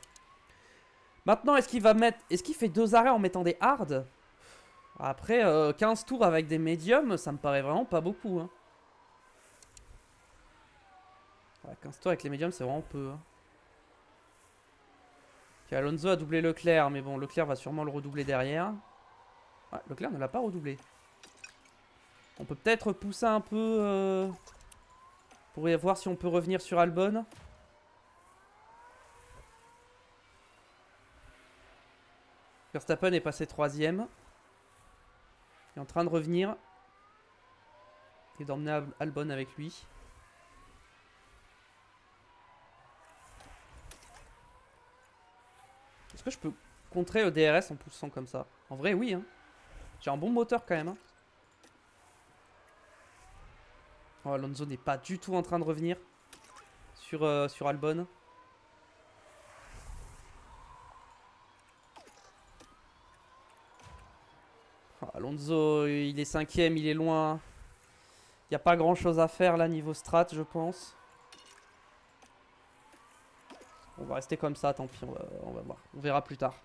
Speaker 1: Maintenant, est-ce qu'il fait 2 arrêts en mettant des hards? Après, 15 tours avec des médiums, ça me paraît vraiment pas beaucoup. Hein. Ouais, 15 tours avec les médiums, c'est vraiment peu. Hein. Ok, Alonso a doublé Leclerc, mais bon, Leclerc va sûrement le redoubler derrière. Ouais, Leclerc ne l'a pas redoublé. On peut peut-être pousser un peu pour voir si on peut revenir sur Albon. Verstappen est passé 3ème. Il est en train de revenir. Et d'emmener Albon avec lui. Est-ce que je peux contrer le DRS en poussant comme ça? En vrai, oui. Hein. J'ai un bon moteur quand même. Hein. Oh, Alonso n'est pas du tout en train de revenir sur Albon. Oh, Alonso, il est 5ème, il est loin. Il n'y a pas grand chose à faire là niveau strat, je pense. On va rester comme ça, tant pis, on va voir. On verra plus tard.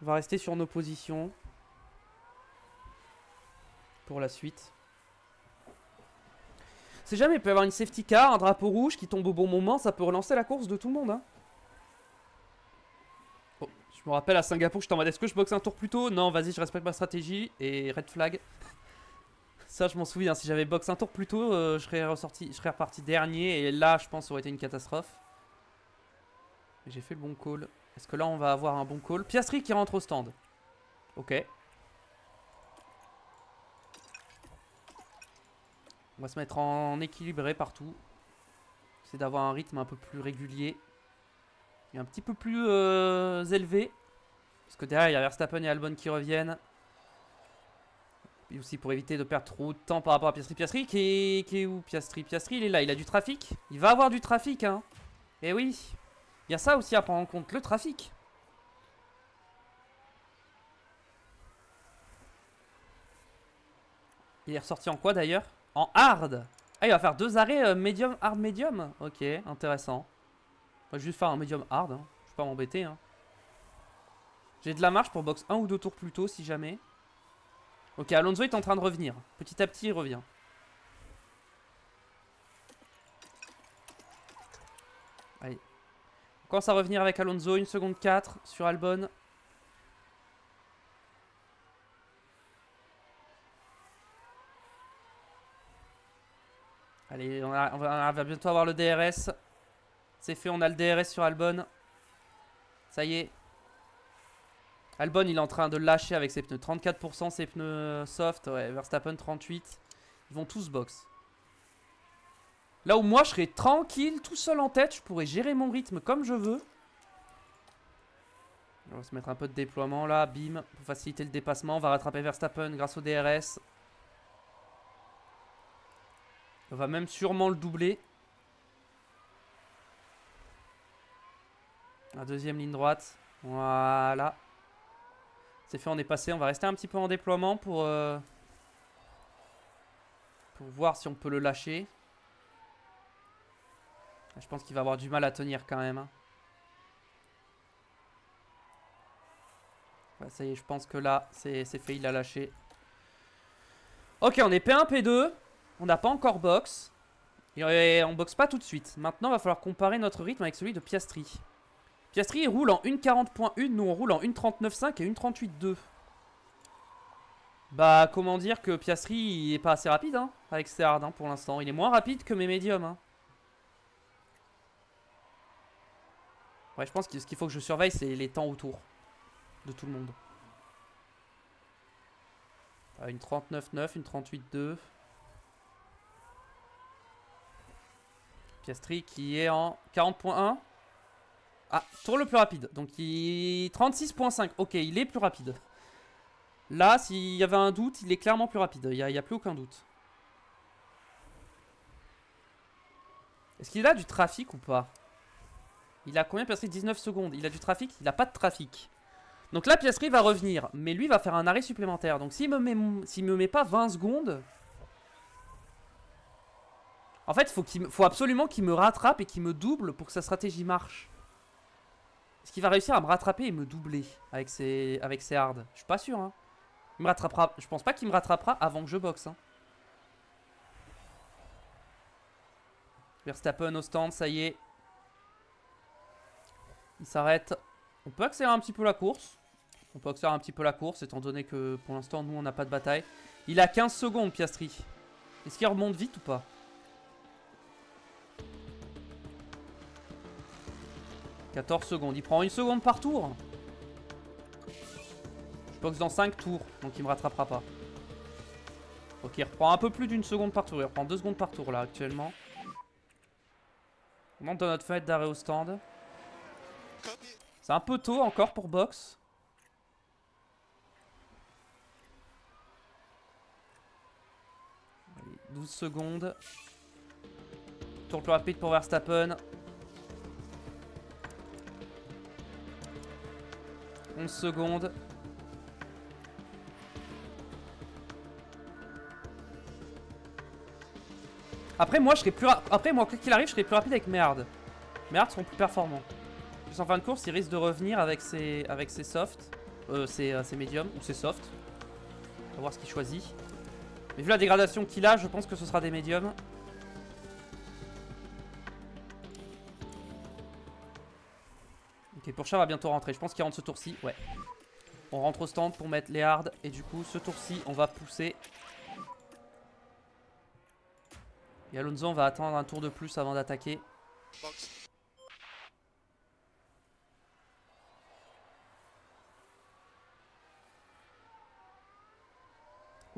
Speaker 1: On va rester sur nos positions. Pour la suite. C'est jamais, il peut y avoir une safety car, un drapeau rouge qui tombe au bon moment, ça peut relancer la course de tout le monde. Hein. Oh, je me rappelle à Singapour, j'étais en mode est-ce que je boxe un tour plus tôt? Non, vas-y, je respecte ma stratégie. Et red flag. Ça, je m'en souviens. Si j'avais boxe un tour plus tôt, je serais reparti dernier. Et là, je pense, ça aurait été une catastrophe. J'ai fait le bon call. Est-ce que là, on va avoir un bon call? Piastri qui rentre au stand. Ok. On va se mettre en équilibré partout. C'est d'avoir un rythme un peu plus régulier. Et un petit peu plus élevé. Parce que derrière, il y a Verstappen et Albon qui reviennent. Et aussi pour éviter de perdre trop de temps par rapport à Piastri. Piastri qui est où Piastri, il est là, il a du trafic. Il va avoir du trafic, hein. Et oui. Il y a ça aussi à prendre en compte, le trafic. Il est ressorti en quoi d'ailleurs? En hard. Ah, il va faire 2 arrêts medium, hard, medium. Ok, intéressant. On va juste faire un medium hard. Hein. Je vais pas m'embêter. Hein. J'ai de la marge pour box 1 ou 2 tours plus tôt si jamais. Ok, Alonso est en train de revenir. Petit à petit, il revient. Allez. On commence à revenir avec Alonso. 1 seconde 4 sur Albon. Allez, on va bientôt avoir le DRS. C'est fait, on a le DRS sur Albon. Ça y est. Albon, il est en train de lâcher avec ses pneus. 34% ses pneus soft. Ouais, Verstappen 38. Ils vont tous box. Là où moi, je serais tranquille, tout seul en tête. Je pourrais gérer mon rythme comme je veux. On va se mettre un peu de déploiement là. Bim. Pour faciliter le dépassement. On va rattraper Verstappen grâce au DRS. On va même sûrement le doubler. La deuxième ligne droite. Voilà. C'est fait, on est passé. On va rester un petit peu en déploiement pour voir si on peut le lâcher. Je pense qu'il va avoir du mal à tenir quand même. Hein. Ouais, ça y est, je pense que là, c'est fait, il a lâché. Ok, on est P1, P2. On n'a pas encore box. Et on boxe pas tout de suite. Maintenant, il va falloir comparer notre rythme avec celui de Piastri. Piastri, il roule en 1.40.1. Nous, on roule en 1.39.5 et 1.38.2. Bah, comment dire que Piastri, il est pas assez rapide hein, avec ses hard hein, pour l'instant. Il est moins rapide que mes médiums. Hein. Ouais, je pense que ce qu'il faut que je surveille, c'est les temps autour de tout le monde. Une 39.9, une 38.2. Piastri qui est en 40.1. Ah, tour le plus rapide. Donc, il 36.5. Ok, il est plus rapide. Là, s'il y avait un doute, il est clairement plus rapide. Il n'y a plus aucun doute. Est-ce qu'il a du trafic ou pas? Il a combien Piastri? 19 secondes. Il a du trafic? Il n'a pas de trafic. Donc là, Piastri va revenir. Mais lui va faire un arrêt supplémentaire. Donc s'il me met pas 20 secondes... En fait, faut absolument qu'il me rattrape et qu'il me double pour que sa stratégie marche. Est-ce qu'il va réussir à me rattraper et me doubler avec ses hards? Je suis pas sûr. Hein. Il me rattrapera. Je pense pas qu'il me rattrapera avant que je boxe. Hein. Verstappen au stand, ça y est. Il s'arrête. On peut accélérer un petit peu la course. On peut accélérer un petit peu la course étant donné que pour l'instant nous on n'a pas de bataille. Il a 15 secondes Piastri. Est-ce qu'il remonte vite ou pas? 14 secondes. Il prend 1 seconde par tour. Je boxe dans 5 tours. Donc il me rattrapera pas. Ok, il reprend un peu plus d'1 seconde par tour. Il reprend 2 secondes par tour là actuellement. On monte dans notre fenêtre d'arrêt au stand. C'est un peu tôt encore pour box. Allez, 12 secondes. Tour plus rapide pour Verstappen. 11 secondes. Après moi, quoi qu'il arrive, je serai plus rapide avec mes hards. Mes hards seront plus performants. En fin de course, il risque de revenir avec ses softs. Ses médiums ou ses softs. On va voir ce qu'il choisit. Mais vu la dégradation qu'il a, je pense que ce sera des médiums. Ok, Pourchaire va bientôt rentrer. Je pense qu'il rentre ce tour-ci. Ouais. On rentre au stand pour mettre les hards. Et du coup, ce tour-ci, on va pousser. Et Alonso, on va attendre un tour de plus avant d'attaquer.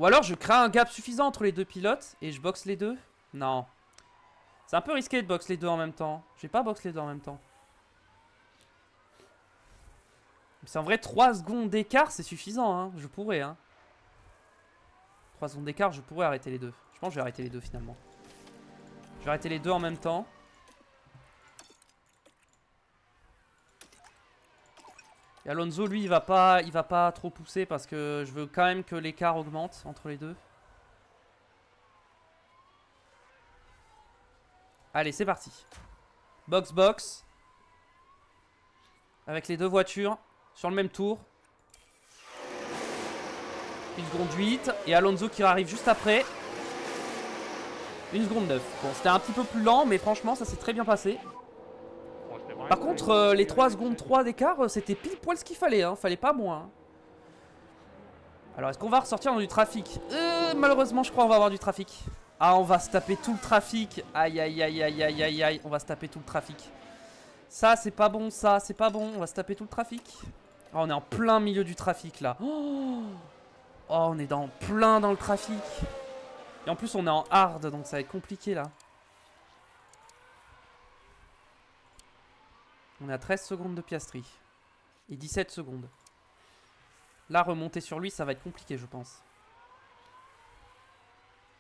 Speaker 1: Ou alors je crée un gap suffisant entre les deux pilotes et je boxe les deux. Non. C'est un peu risqué de boxe les deux en même temps. Je vais pas boxe les deux en même temps. C'est en vrai 3 secondes d'écart, c'est suffisant. Hein. Je pourrais. Hein. 3 secondes d'écart, je pourrais arrêter les deux. Je pense que je vais arrêter les deux finalement. Je vais arrêter les deux en même temps. Et Alonso, lui, il va pas trop pousser parce que je veux quand même que l'écart augmente entre les deux. Allez, c'est parti. Box, box. Avec les deux voitures sur le même tour. 1 seconde 8. Et Alonso qui arrive juste après. 1 seconde 9. Bon, c'était un petit peu plus lent, mais franchement, ça s'est très bien passé. Par contre, les 3 secondes 3 d'écart, c'était pile poil ce qu'il fallait. Hein. Fallait pas moins. Hein. Alors, est-ce qu'on va ressortir dans du trafic? Malheureusement, je crois qu'on va avoir du trafic. Ah, on va se taper tout le trafic. Aïe, aïe, aïe, aïe, aïe, aïe, aïe. On va se taper tout le trafic. Ça, c'est pas bon, ça, c'est pas bon. On va se taper tout le trafic. Oh, on est en plein milieu du trafic, là. Oh, on est plein dans le trafic. Et en plus, on est en hard, donc ça va être compliqué, là. On est à 13 secondes de Piastri. Et 17 secondes. Là, remonter sur lui, ça va être compliqué, je pense.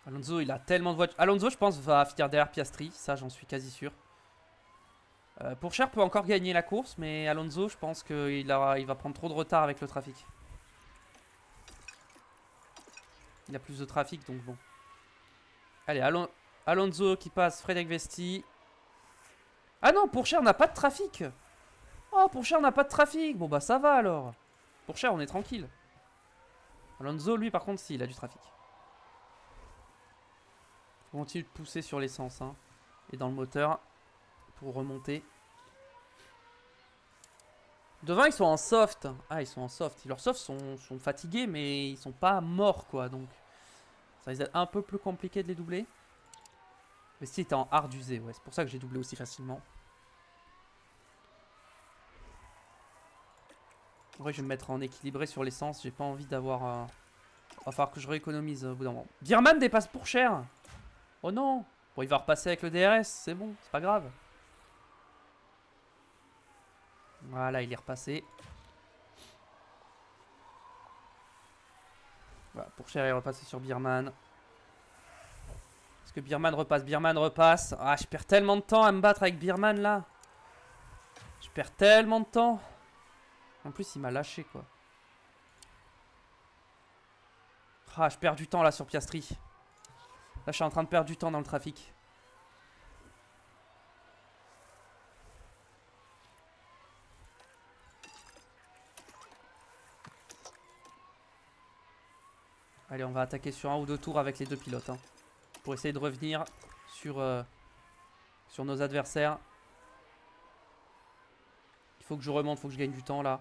Speaker 1: Alonso, il a tellement de voitures. Alonso, je pense, va finir derrière Piastri. Ça, j'en suis quasi sûr. Pourchaire peut encore gagner la course, mais Alonso, je pense qu'il va prendre trop de retard avec le trafic. Il a plus de trafic, donc bon. Allez, Alonso qui passe Frédéric Vesti. Ah non, Pourchaire n'a pas de trafic. Oh, Pourchaire n'a pas de trafic. Bon, bah ça va alors. Pourchaire, on est tranquille. Alonso, lui, par contre, si, il a du trafic. On continue de pousser sur l'essence hein, et dans le moteur pour remonter. Devant, ils sont en soft. Ah, ils sont en soft. Leurs softs sont fatigués, mais ils sont pas morts, quoi. Donc, ça risque d'être un peu plus compliqué de les doubler. Mais si, il était en hard usé, ouais. C'est pour ça que j'ai doublé aussi facilement. En vrai, je vais me mettre en équilibré sur l'essence. J'ai pas envie d'avoir... Va falloir que je rééconomise au bout d'un moment. Birman dépasse Pourchaire. Oh non. Bon, il va repasser avec le DRS. C'est bon, c'est pas grave. Voilà, il est repassé. Voilà, Pourchaire est repassé sur Birman. Est-ce que Birman repasse? Birman repasse. Ah, je perds tellement de temps à me battre avec Birman là. Je perds tellement de temps. En plus, il m'a lâché quoi. Ah, je perds du temps là sur Piastri. Là, je suis en train de perdre du temps dans le trafic. Allez, on va attaquer sur un ou deux tours avec les deux pilotes. Hein, pour essayer de revenir sur nos adversaires. Il faut que je remonte, il faut que je gagne du temps là.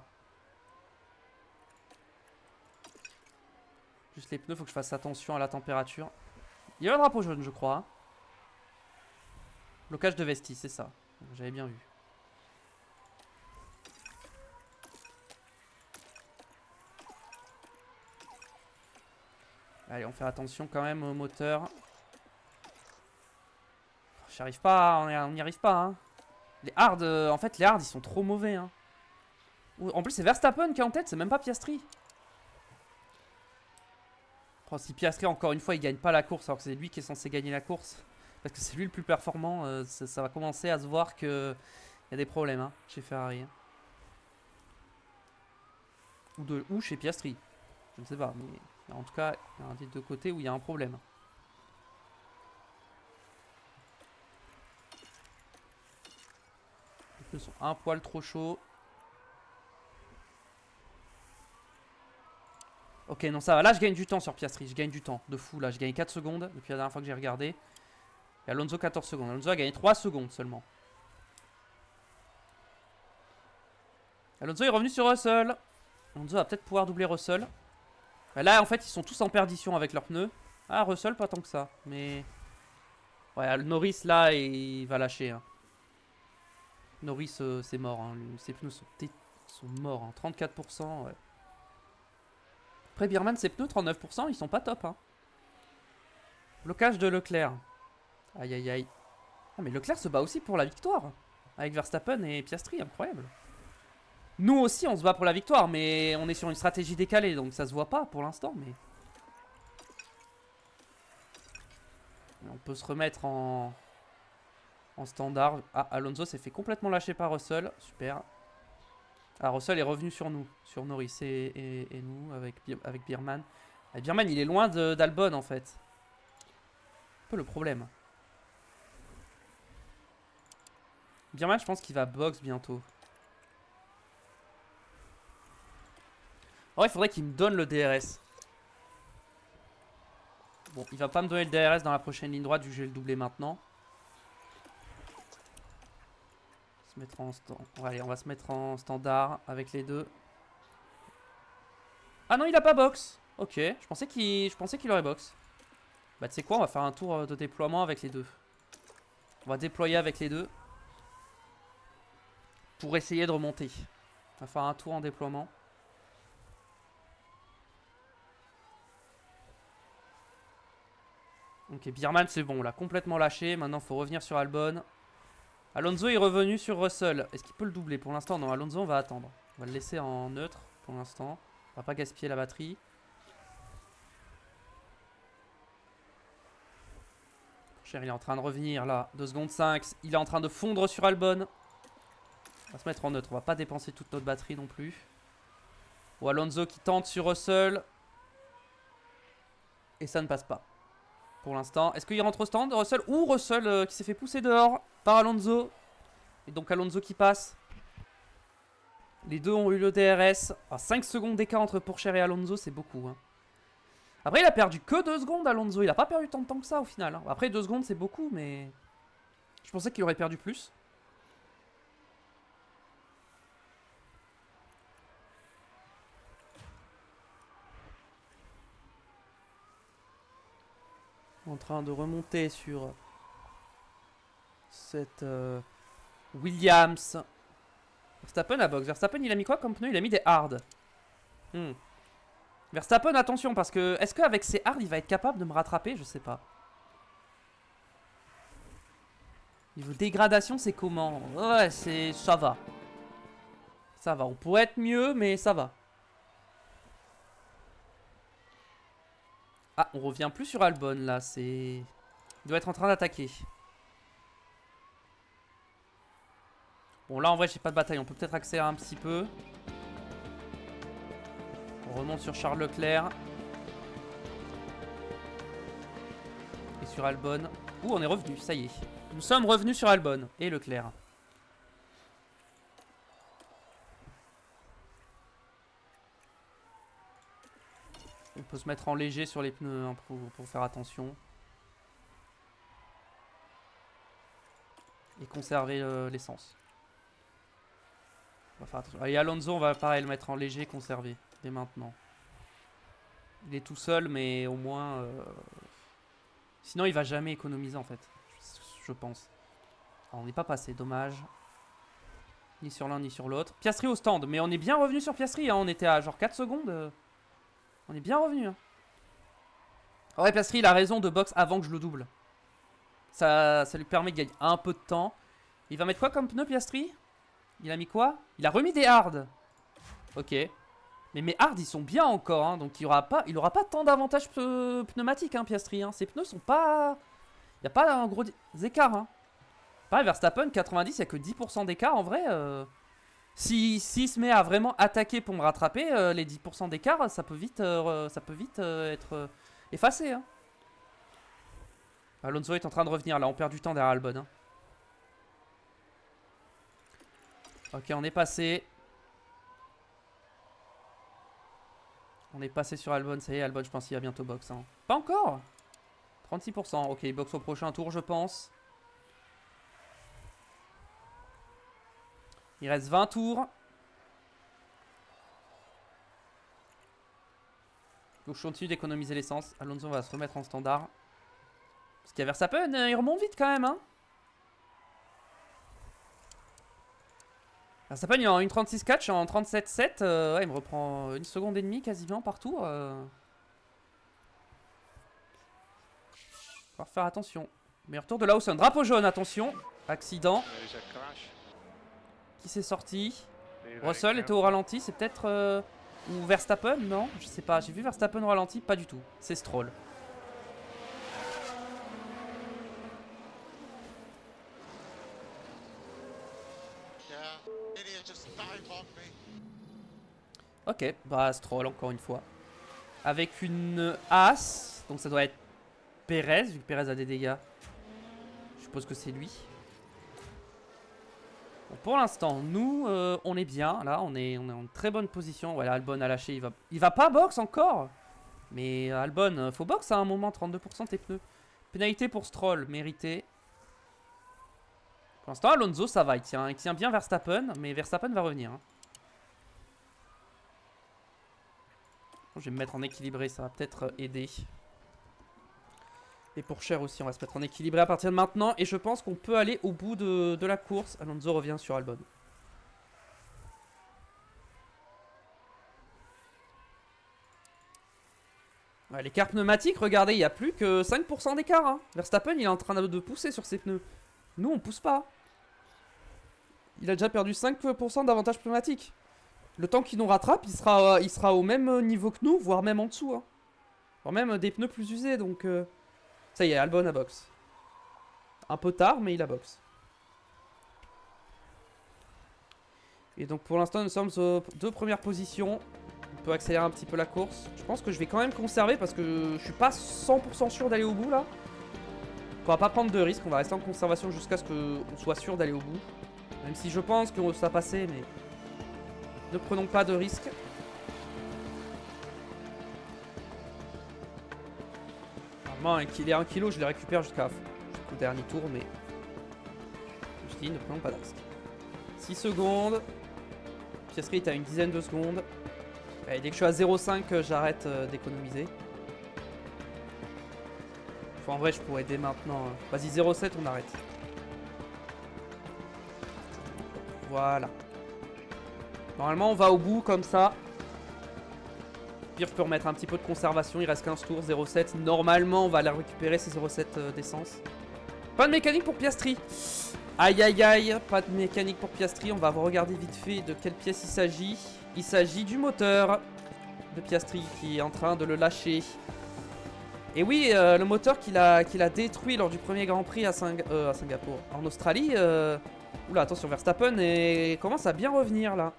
Speaker 1: Juste les pneus, il faut que je fasse attention à la température. Il y a un drapeau jaune, je crois. Blocage de Vesti, c'est ça. J'avais bien vu. Allez, on fait attention quand même au moteur. J'arrive pas, on n'y arrive pas. Hein. Les hards, en fait, les hards, ils sont trop mauvais. Hein. En plus, c'est Verstappen qui est en tête, c'est même pas Piastri. Oh, si Piastri, encore une fois, il gagne pas la course, alors que c'est lui qui est censé gagner la course. Parce que c'est lui le plus performant, ça va commencer à se voir qu'il y a des problèmes hein, chez Ferrari. Hein. Ou chez Piastri. Je ne sais pas, mais en tout cas, il y a un des deux côtés où il y a un problème. Les pneus sont un poil trop chauds. Ok, non, ça va. Là, je gagne du temps sur Piastri. Je gagne du temps. De fou, là. Je gagne 4 secondes depuis la dernière fois que j'ai regardé. Et Alonso, 14 secondes. Alonso a gagné 3 secondes seulement. Alonso est revenu sur Russell. Alonso va peut-être pouvoir doubler Russell. Et là, en fait, ils sont tous en perdition avec leurs pneus. Ah, Russell, pas tant que ça. Mais... ouais, Norris, là, il va lâcher. Hein. Norris, c'est mort. Hein. Ses pneus sont morts. Hein. 34%, ouais. Après, Birman, ses pneus, 39%, ils sont pas top. Hein. Blocage de Leclerc. Aïe, aïe, aïe. Ah, mais Leclerc se bat aussi pour la victoire. Avec Verstappen et Piastri, incroyable. Nous aussi, on se bat pour la victoire, mais on est sur une stratégie décalée, donc ça se voit pas pour l'instant, mais... On peut se remettre en standard. Ah, Alonso s'est fait complètement lâcher par Russell. Super. Ah, Russell est revenu sur nous. Sur Norris et nous avec Birman. Ah, Birman, il est loin d'Albon en fait. Un peu le problème. Birman, je pense qu'il va box bientôt. Oh, il faudrait qu'il me donne le DRS. Bon, il va pas me donner le DRS dans la prochaine ligne droite vu que je vais le doubler maintenant. Se mettre en allez, on va se mettre en standard avec les deux. Ah non, il a pas box. Ok, je pensais qu'il aurait box. Bah tu sais quoi, on va faire un tour de déploiement avec les deux. On va déployer avec les deux. Pour essayer de remonter. On va faire un tour en déploiement. Ok, Birman c'est bon, on l'a complètement lâché. Maintenant, il faut revenir sur Albon. Alonso est revenu sur Russell. Est-ce qu'il peut le doubler? Pour l'instant, non. Alonso, on va attendre. On va le laisser en neutre pour l'instant. On va pas gaspiller la batterie. Cher, il est en train de revenir là. 2 secondes 5. Il est en train de fondre sur Albon. On va se mettre en neutre. On va pas dépenser toute notre batterie non plus. Ou Alonso qui tente sur Russell. Et ça ne passe pas. Pour l'instant. Est-ce qu'il rentre au stand, Russell? Ou Russell qui s'est fait pousser dehors par Alonso. Et donc Alonso qui passe. Les deux ont eu le DRS. Ah, 5 secondes d'écart entre Pourchaire et Alonso, c'est beaucoup. Hein. Après, il a perdu que 2 secondes, Alonso. Il a pas perdu tant de temps que ça au final. Hein. Après, 2 secondes, c'est beaucoup, mais... Je pensais qu'il aurait perdu plus. En train de remonter sur cette Williams. Verstappen à box. Verstappen, il a mis quoi comme pneu? Il a mis des hard. Verstappen, attention, parce que... Est-ce qu'avec ses hard, il va être capable de me rattraper? Je sais pas. Niveau dégradation, c'est comment? Ouais, c'est... Ça va. Ça va. On pourrait être mieux, mais ça va. Ah, on revient plus sur Albon, là. C'est... Il doit être en train d'attaquer. Bon, là, en vrai, j'ai pas de bataille. On peut peut-être accélérer un petit peu. On remonte sur Charles Leclerc. Et sur Albon. Ouh, on est revenu, ça y est. Nous sommes revenus sur Albon et Leclerc. On peut se mettre en léger sur les pneus hein, pour faire attention. Et conserver l'essence. On va faire attention. Allez, Alonso, on va pareil le mettre en léger, conserver. Dès maintenant. Il est tout seul, mais au moins... Sinon, il va jamais économiser, en fait. Je pense. Alors, on n'est pas passé, dommage. Ni sur l'un, ni sur l'autre. Piastri au stand, mais on est bien revenu sur Piastri. Hein. On était à genre 4 secondes. On est bien revenu. Hein. Ouais, Piastri, il a raison de box avant que je le double. Ça lui permet de gagner un peu de temps. Il va mettre quoi comme pneu, Piastri? Il a mis quoi? Il a remis des hard. Ok. Mais mes hard, ils sont bien encore. Hein, donc il aura pas tant d'avantages pneumatiques, hein, Piastri. Hein. Ces pneus sont pas... Il n'y a pas un gros écart. Hein. Pareil, Verstappen, 90, il n'y a que 10% d'écart. En vrai, s'il se met à vraiment attaquer pour me rattraper, les 10% d'écart, ça peut vite être effacé. Hein. Alonso est en train de revenir. Là, on perd du temps derrière Albon. Hein. Ok, on est passé. On est passé sur Albon. Ça y est, Albon, je pense qu'il va bientôt box. Hein. Pas encore. 36%. Ok, il boxe au prochain tour, je pense. Il reste 20 tours. Donc je continue d'économiser l'essence. Alonso va se remettre en standard. Parce qu'il y a Verstappen, il remonte vite quand même. Hein. Verstappen il est en 1.36.4, je suis en 37.7. Ouais, il me reprend 1 seconde et demie quasiment par tour. Faut faire attention. Meilleur tour de Lawson. Drapeau jaune, attention. Accident.
Speaker 4: There is a crash.
Speaker 1: Qui s'est sorti?
Speaker 4: Be very
Speaker 1: Russell était
Speaker 4: careful.
Speaker 1: au ralenti, c'est peut-être... Ou Verstappen? Non, je sais pas. J'ai vu Verstappen au ralenti, pas du tout. C'est Stroll. Ok, bah Stroll encore une fois. Avec une As, donc ça doit être Perez, vu que Perez a des dégâts. Je suppose que c'est lui. Bon, pour l'instant, nous, on est bien. Là, on est en très bonne position. Voilà, Albon a lâché. Il va pas box encore. Mais Albon, faut box à un moment. 32% tes pneus. Pénalité pour Stroll, mérité. Pour l'instant, Alonso, ça va. Il tient bien Verstappen. Mais Verstappen va revenir. Hein. Je vais me mettre en équilibré, ça va peut-être aider. Et pour Cher aussi, on va se mettre en équilibré à partir de maintenant. Et je pense qu'on peut aller au bout de la course. Alonso revient sur Albon. Ouais, l'écart pneumatique, regardez, il n'y a plus que 5% d'écart. Hein. Verstappen, il est en train de pousser sur ses pneus. Nous, on pousse pas. Il a déjà perdu 5% d'avantage pneumatique. Le temps qu'il nous rattrape, il sera au même niveau que nous, voire même en dessous. Hein. Voire même des pneus plus usés, donc... Ça y est, Albon a box. Un peu tard, mais il a box. Et donc pour l'instant, nous sommes aux 2 premières positions. On peut accélérer un petit peu la course. Je pense que je vais quand même conserver parce que je suis pas 100% sûr d'aller au bout là. On va pas prendre de risques, on va rester en conservation jusqu'à ce qu'on soit sûr d'aller au bout. Même si je pense que ça va passer, mais... Ne prenons pas de risques. Normalement, les 1 kg, je les récupère jusqu'au dernier tour, mais... Je dis, ne prenons pas de risques. 6 secondes. Piastri est à une dizaine de secondes. Et dès que je suis à 0,5, j'arrête d'économiser. Enfin, en vrai, je pourrais dès maintenant... Vas-y, 0,7, on arrête. Voilà. Normalement, on va au bout comme ça. Pire, je peux remettre un petit peu de conservation. Il reste 15 tours, 0,7. Normalement, on va aller récupérer ces 0,7 d'essence. Pas de mécanique pour Piastri. Aïe, aïe, aïe. Pas de mécanique pour Piastri. On va regarder vite fait de quelle pièce il s'agit. Il s'agit du moteur de Piastri qui est en train de le lâcher. Et oui, le moteur qu'il a détruit lors du premier Grand Prix à Singapour. En Australie. Oula, attention, Verstappen commence à bien revenir là.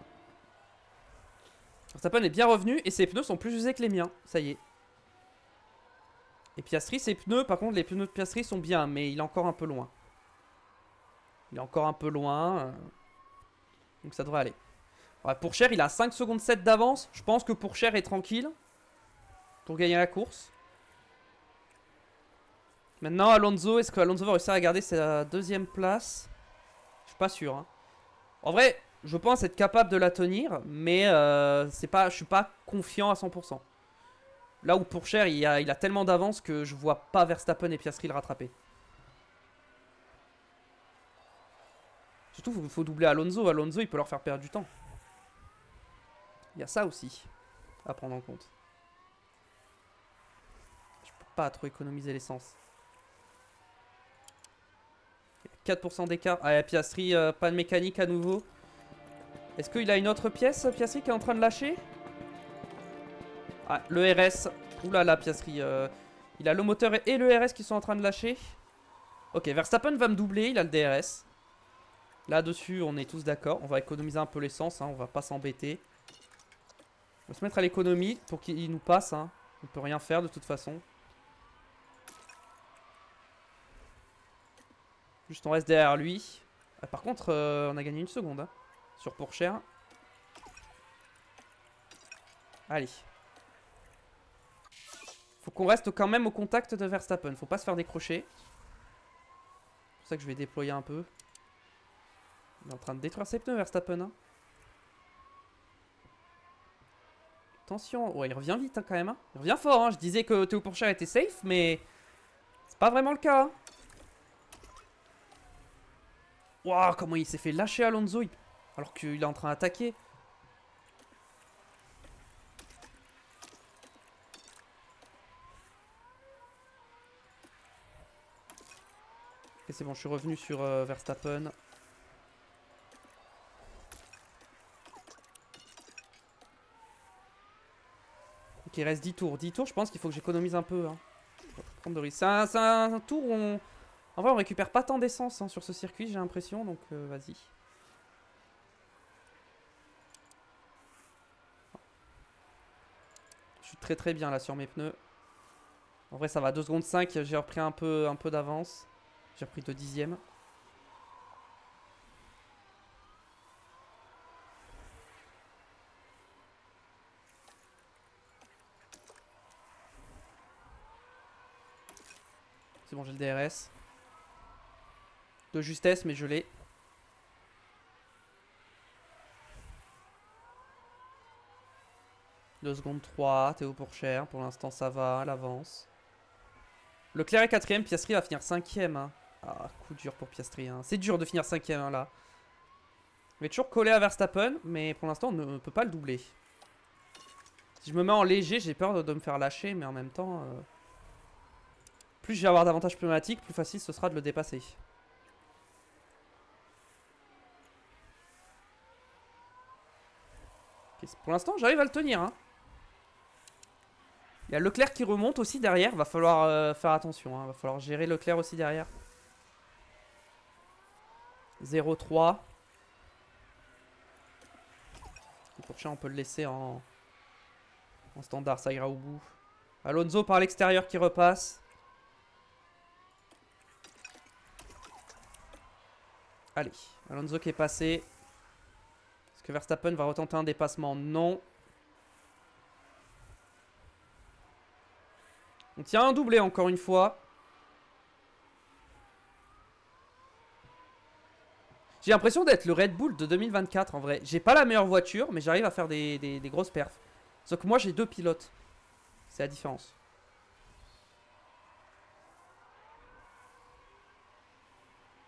Speaker 1: Verstappen est bien revenu et ses pneus sont plus usés que les miens. Ça y est. Et Piastri, ses pneus, par contre, les pneus de Piastri sont bien, mais il est encore un peu loin. Il est encore un peu loin. Donc ça devrait aller. Ouais, pour Cher, il a 5 secondes 7 d'avance. Je pense que pour Cher est tranquille. Pour gagner la course. Maintenant, Alonso, est-ce que Alonso va réussir à garder sa 2ème place? Je suis pas sûr. Hein. En vrai, je pense être capable de la tenir, mais je suis pas confiant à 100%. Là où pour Cher, il a tellement d'avance que je vois pas Verstappen et Piastri le rattraper. Surtout, il faut doubler Alonso. Alonso, il peut leur faire perdre du temps. Il y a ça aussi à prendre en compte. Je peux pas trop économiser l'essence. 4% d'écart. Ah, Piastri, pas de mécanique à nouveau. Est-ce qu'il a une autre pièce, Piastri, qui est en train de lâcher? Ah, le RS. Oula là, Piastri. Il a le moteur et le RS qui sont en train de lâcher. Ok, Verstappen va me doubler. Il a le DRS. Là-dessus, on est tous d'accord. On va économiser un peu l'essence. Hein, on va pas s'embêter. On va se mettre à l'économie pour qu'il nous passe. Hein. On peut rien faire de toute façon. Juste on reste derrière lui. Ah, par contre, on a gagné 1 seconde. Hein, sur Pourchaire. Allez. Faut qu'on reste quand même au contact de Verstappen. Faut pas se faire décrocher. C'est pour ça que je vais déployer un peu. Il est en train de détruire ses pneus, Verstappen. Hein. Attention. Ouais, il revient vite hein, quand même. Hein. Il revient fort. Hein. Je disais que Théo Pourchaire était safe, mais c'est pas vraiment le cas. Hein. Waouh, comment il s'est fait lâcher Alonso. Alors qu'il est en train d'attaquer. Ok, c'est bon, je suis revenu sur Verstappen. Ok, il reste 10 tours. 10 tours, je pense qu'il faut que j'économise un peu. Hein. Prendre de risques. C'est un tour où on... En vrai, on récupère pas tant d'essence hein, sur ce circuit, j'ai l'impression. Donc, vas-y. Je suis très très bien là sur mes pneus. En vrai, ça va. 2 secondes 5. J'ai repris un peu d'avance. J'ai repris 2 dixièmes. C'est bon, j'ai le DRS. De justesse, mais je l'ai. Deux secondes 3, Théo Pourchaire. Pour l'instant, ça va, l'avance. Leclerc est 4ème, Piastri va finir 5ème. Hein. Ah, coup dur pour Piastri. Hein. C'est dur de finir 5ème hein, là. Il est toujours collé à Verstappen, mais pour l'instant, on ne peut pas le doubler. Si je me mets en léger, j'ai peur de me faire lâcher, mais en même temps... plus je vais avoir d'avantages pneumatiques, plus facile ce sera de le dépasser. Okay, pour l'instant, j'arrive à le tenir. Hein. Il y a Leclerc qui remonte aussi derrière. Va falloir faire attention. Hein. Va falloir gérer Leclerc aussi derrière. 0-3. Pourchaire, on peut le laisser en standard. Ça ira au bout. Alonso par l'extérieur qui repasse. Allez. Alonso qui est passé. Est-ce que Verstappen va retenter un dépassement? Non. On tient un doublé encore une fois. J'ai l'impression d'être le Red Bull de 2024 en vrai. J'ai pas la meilleure voiture, mais j'arrive à faire des grosses perfs. Sauf que moi j'ai 2 pilotes. C'est la différence.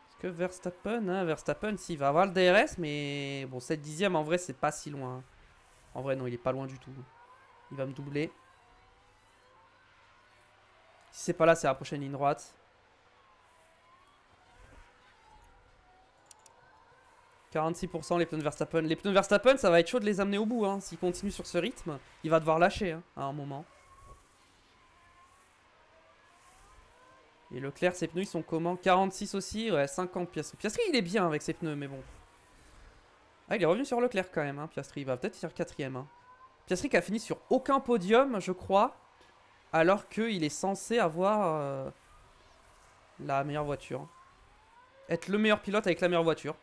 Speaker 1: Est-ce que Verstappen, hein, Verstappen, s'il va avoir le DRS, mais bon, 7 dixièmes en vrai, c'est pas si loin. En vrai, non, il est pas loin du tout. Il va me doubler. Si c'est pas là, c'est la prochaine ligne droite. 46% les pneus de Verstappen. Les pneus de Verstappen, ça va être chaud de les amener au bout. Hein. S'il continue sur ce rythme, il va devoir lâcher hein, à un moment. Et Leclerc, ses pneus, ils sont comment? 46 aussi? Ouais, 50 Piastri. Piastri, il est bien avec ses pneus, mais bon. Ah, il est revenu sur Leclerc quand même, hein, Piastri. Il va peut-être finir 4ème. Hein. Piastri qui a fini sur aucun podium, je crois. Alors qu'il est censé avoir la meilleure voiture. Être le meilleur pilote avec la meilleure voiture.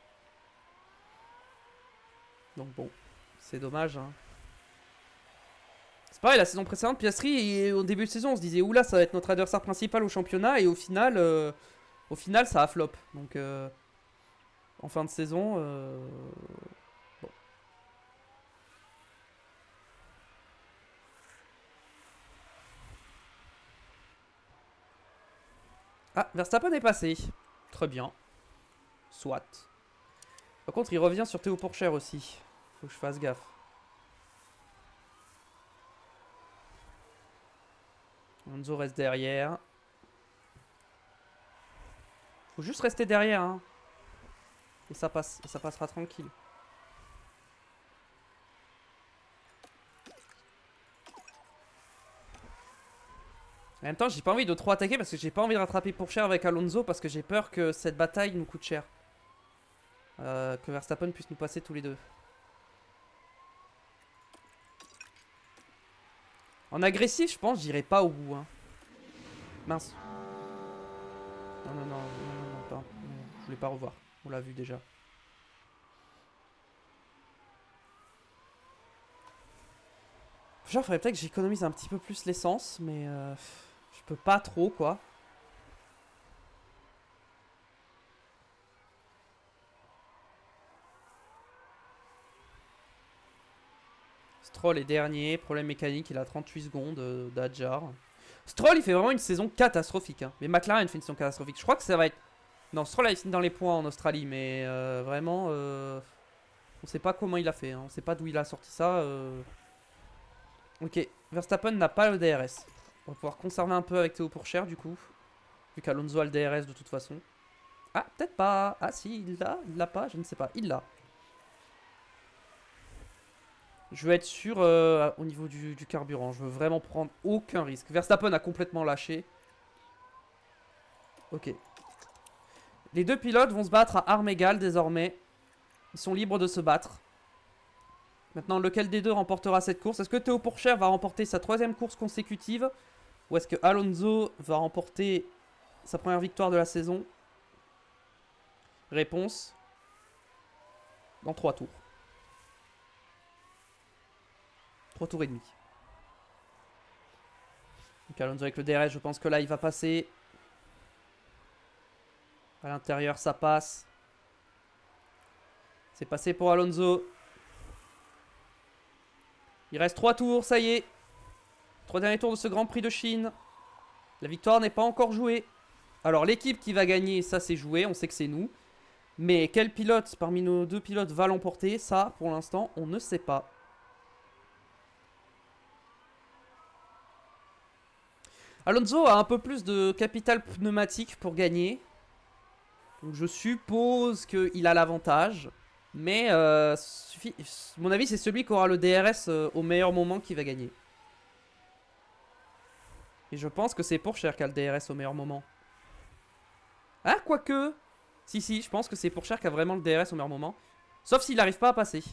Speaker 1: Donc bon, c'est dommage. Hein. C'est pareil, la saison précédente, Piastri, au début de saison, on se disait oula, ça va être notre adversaire principal au championnat. Et au final, ça a flop. Donc en fin de saison, bon. Ah, Verstappen est passé. Très bien. Soit. Par contre, il revient sur Théo Pourchaire aussi. Faut que je fasse gaffe. Alonso reste derrière. Faut juste rester derrière. Hein. Et ça passe. Et ça passera tranquille. En même temps, j'ai pas envie de trop attaquer parce que j'ai pas envie de rattraper Pourchaire avec Alonso parce que j'ai peur que cette bataille nous coûte cher. Que Verstappen puisse nous passer tous les deux. En agressif, je pense, j'irai pas au bout. Hein. Mince. Non, pas. Non, je voulais pas revoir. On l'a vu déjà. Genre, faudrait peut-être que j'économise un petit peu plus l'essence, mais je peux pas trop, quoi. Stroll est dernier, problème mécanique, il a 38 secondes d'Adjar. Stroll, il fait vraiment une saison catastrophique. Hein. Mais McLaren fait une saison catastrophique. Je crois que ça va être... Non, Stroll a fini dans les points en Australie, mais vraiment... On sait pas comment il a fait, hein. On sait pas d'où il a sorti ça. Ok, Verstappen n'a pas le DRS. On va pouvoir conserver un peu avec Théo Pourchaire du coup. Vu qu'Alonso a le DRS de toute façon. Ah, peut-être pas. Ah si, il l'a pas, je ne sais pas. Il l'a. Je veux être sûr au niveau du carburant. Je veux vraiment prendre aucun risque. Verstappen a complètement lâché. Ok. Les deux pilotes vont se battre à armes égales désormais. Ils sont libres de se battre. Maintenant, lequel des deux remportera cette course? Est-ce que Théo Pourchaire va remporter sa 3e course consécutive? Ou est-ce que Alonso va remporter sa première victoire de la saison? Réponse dans 3 tours. 3 tours et demi. Donc Alonso avec le DRS, je pense que là il va passer. À l'intérieur, ça passe. C'est passé pour Alonso. Il reste 3 tours, ça y est. 3 derniers tours de ce Grand Prix de Chine. La victoire n'est pas encore jouée. Alors l'équipe qui va gagner, ça c'est joué, on sait que c'est nous. Mais quel pilote parmi nos deux pilotes va l'emporter? Ça, pour l'instant, on ne sait pas. Alonso a un peu plus de capital pneumatique pour gagner. Donc je suppose qu'il a l'avantage. Mais mon avis, c'est celui qui aura le DRS au meilleur moment qui va gagner. Et je pense que c'est Pourchaire qui a le DRS au meilleur moment. Ah, quoique. Si, je pense que c'est Pourchaire qui a vraiment le DRS au meilleur moment. Sauf s'il n'arrive pas à passer.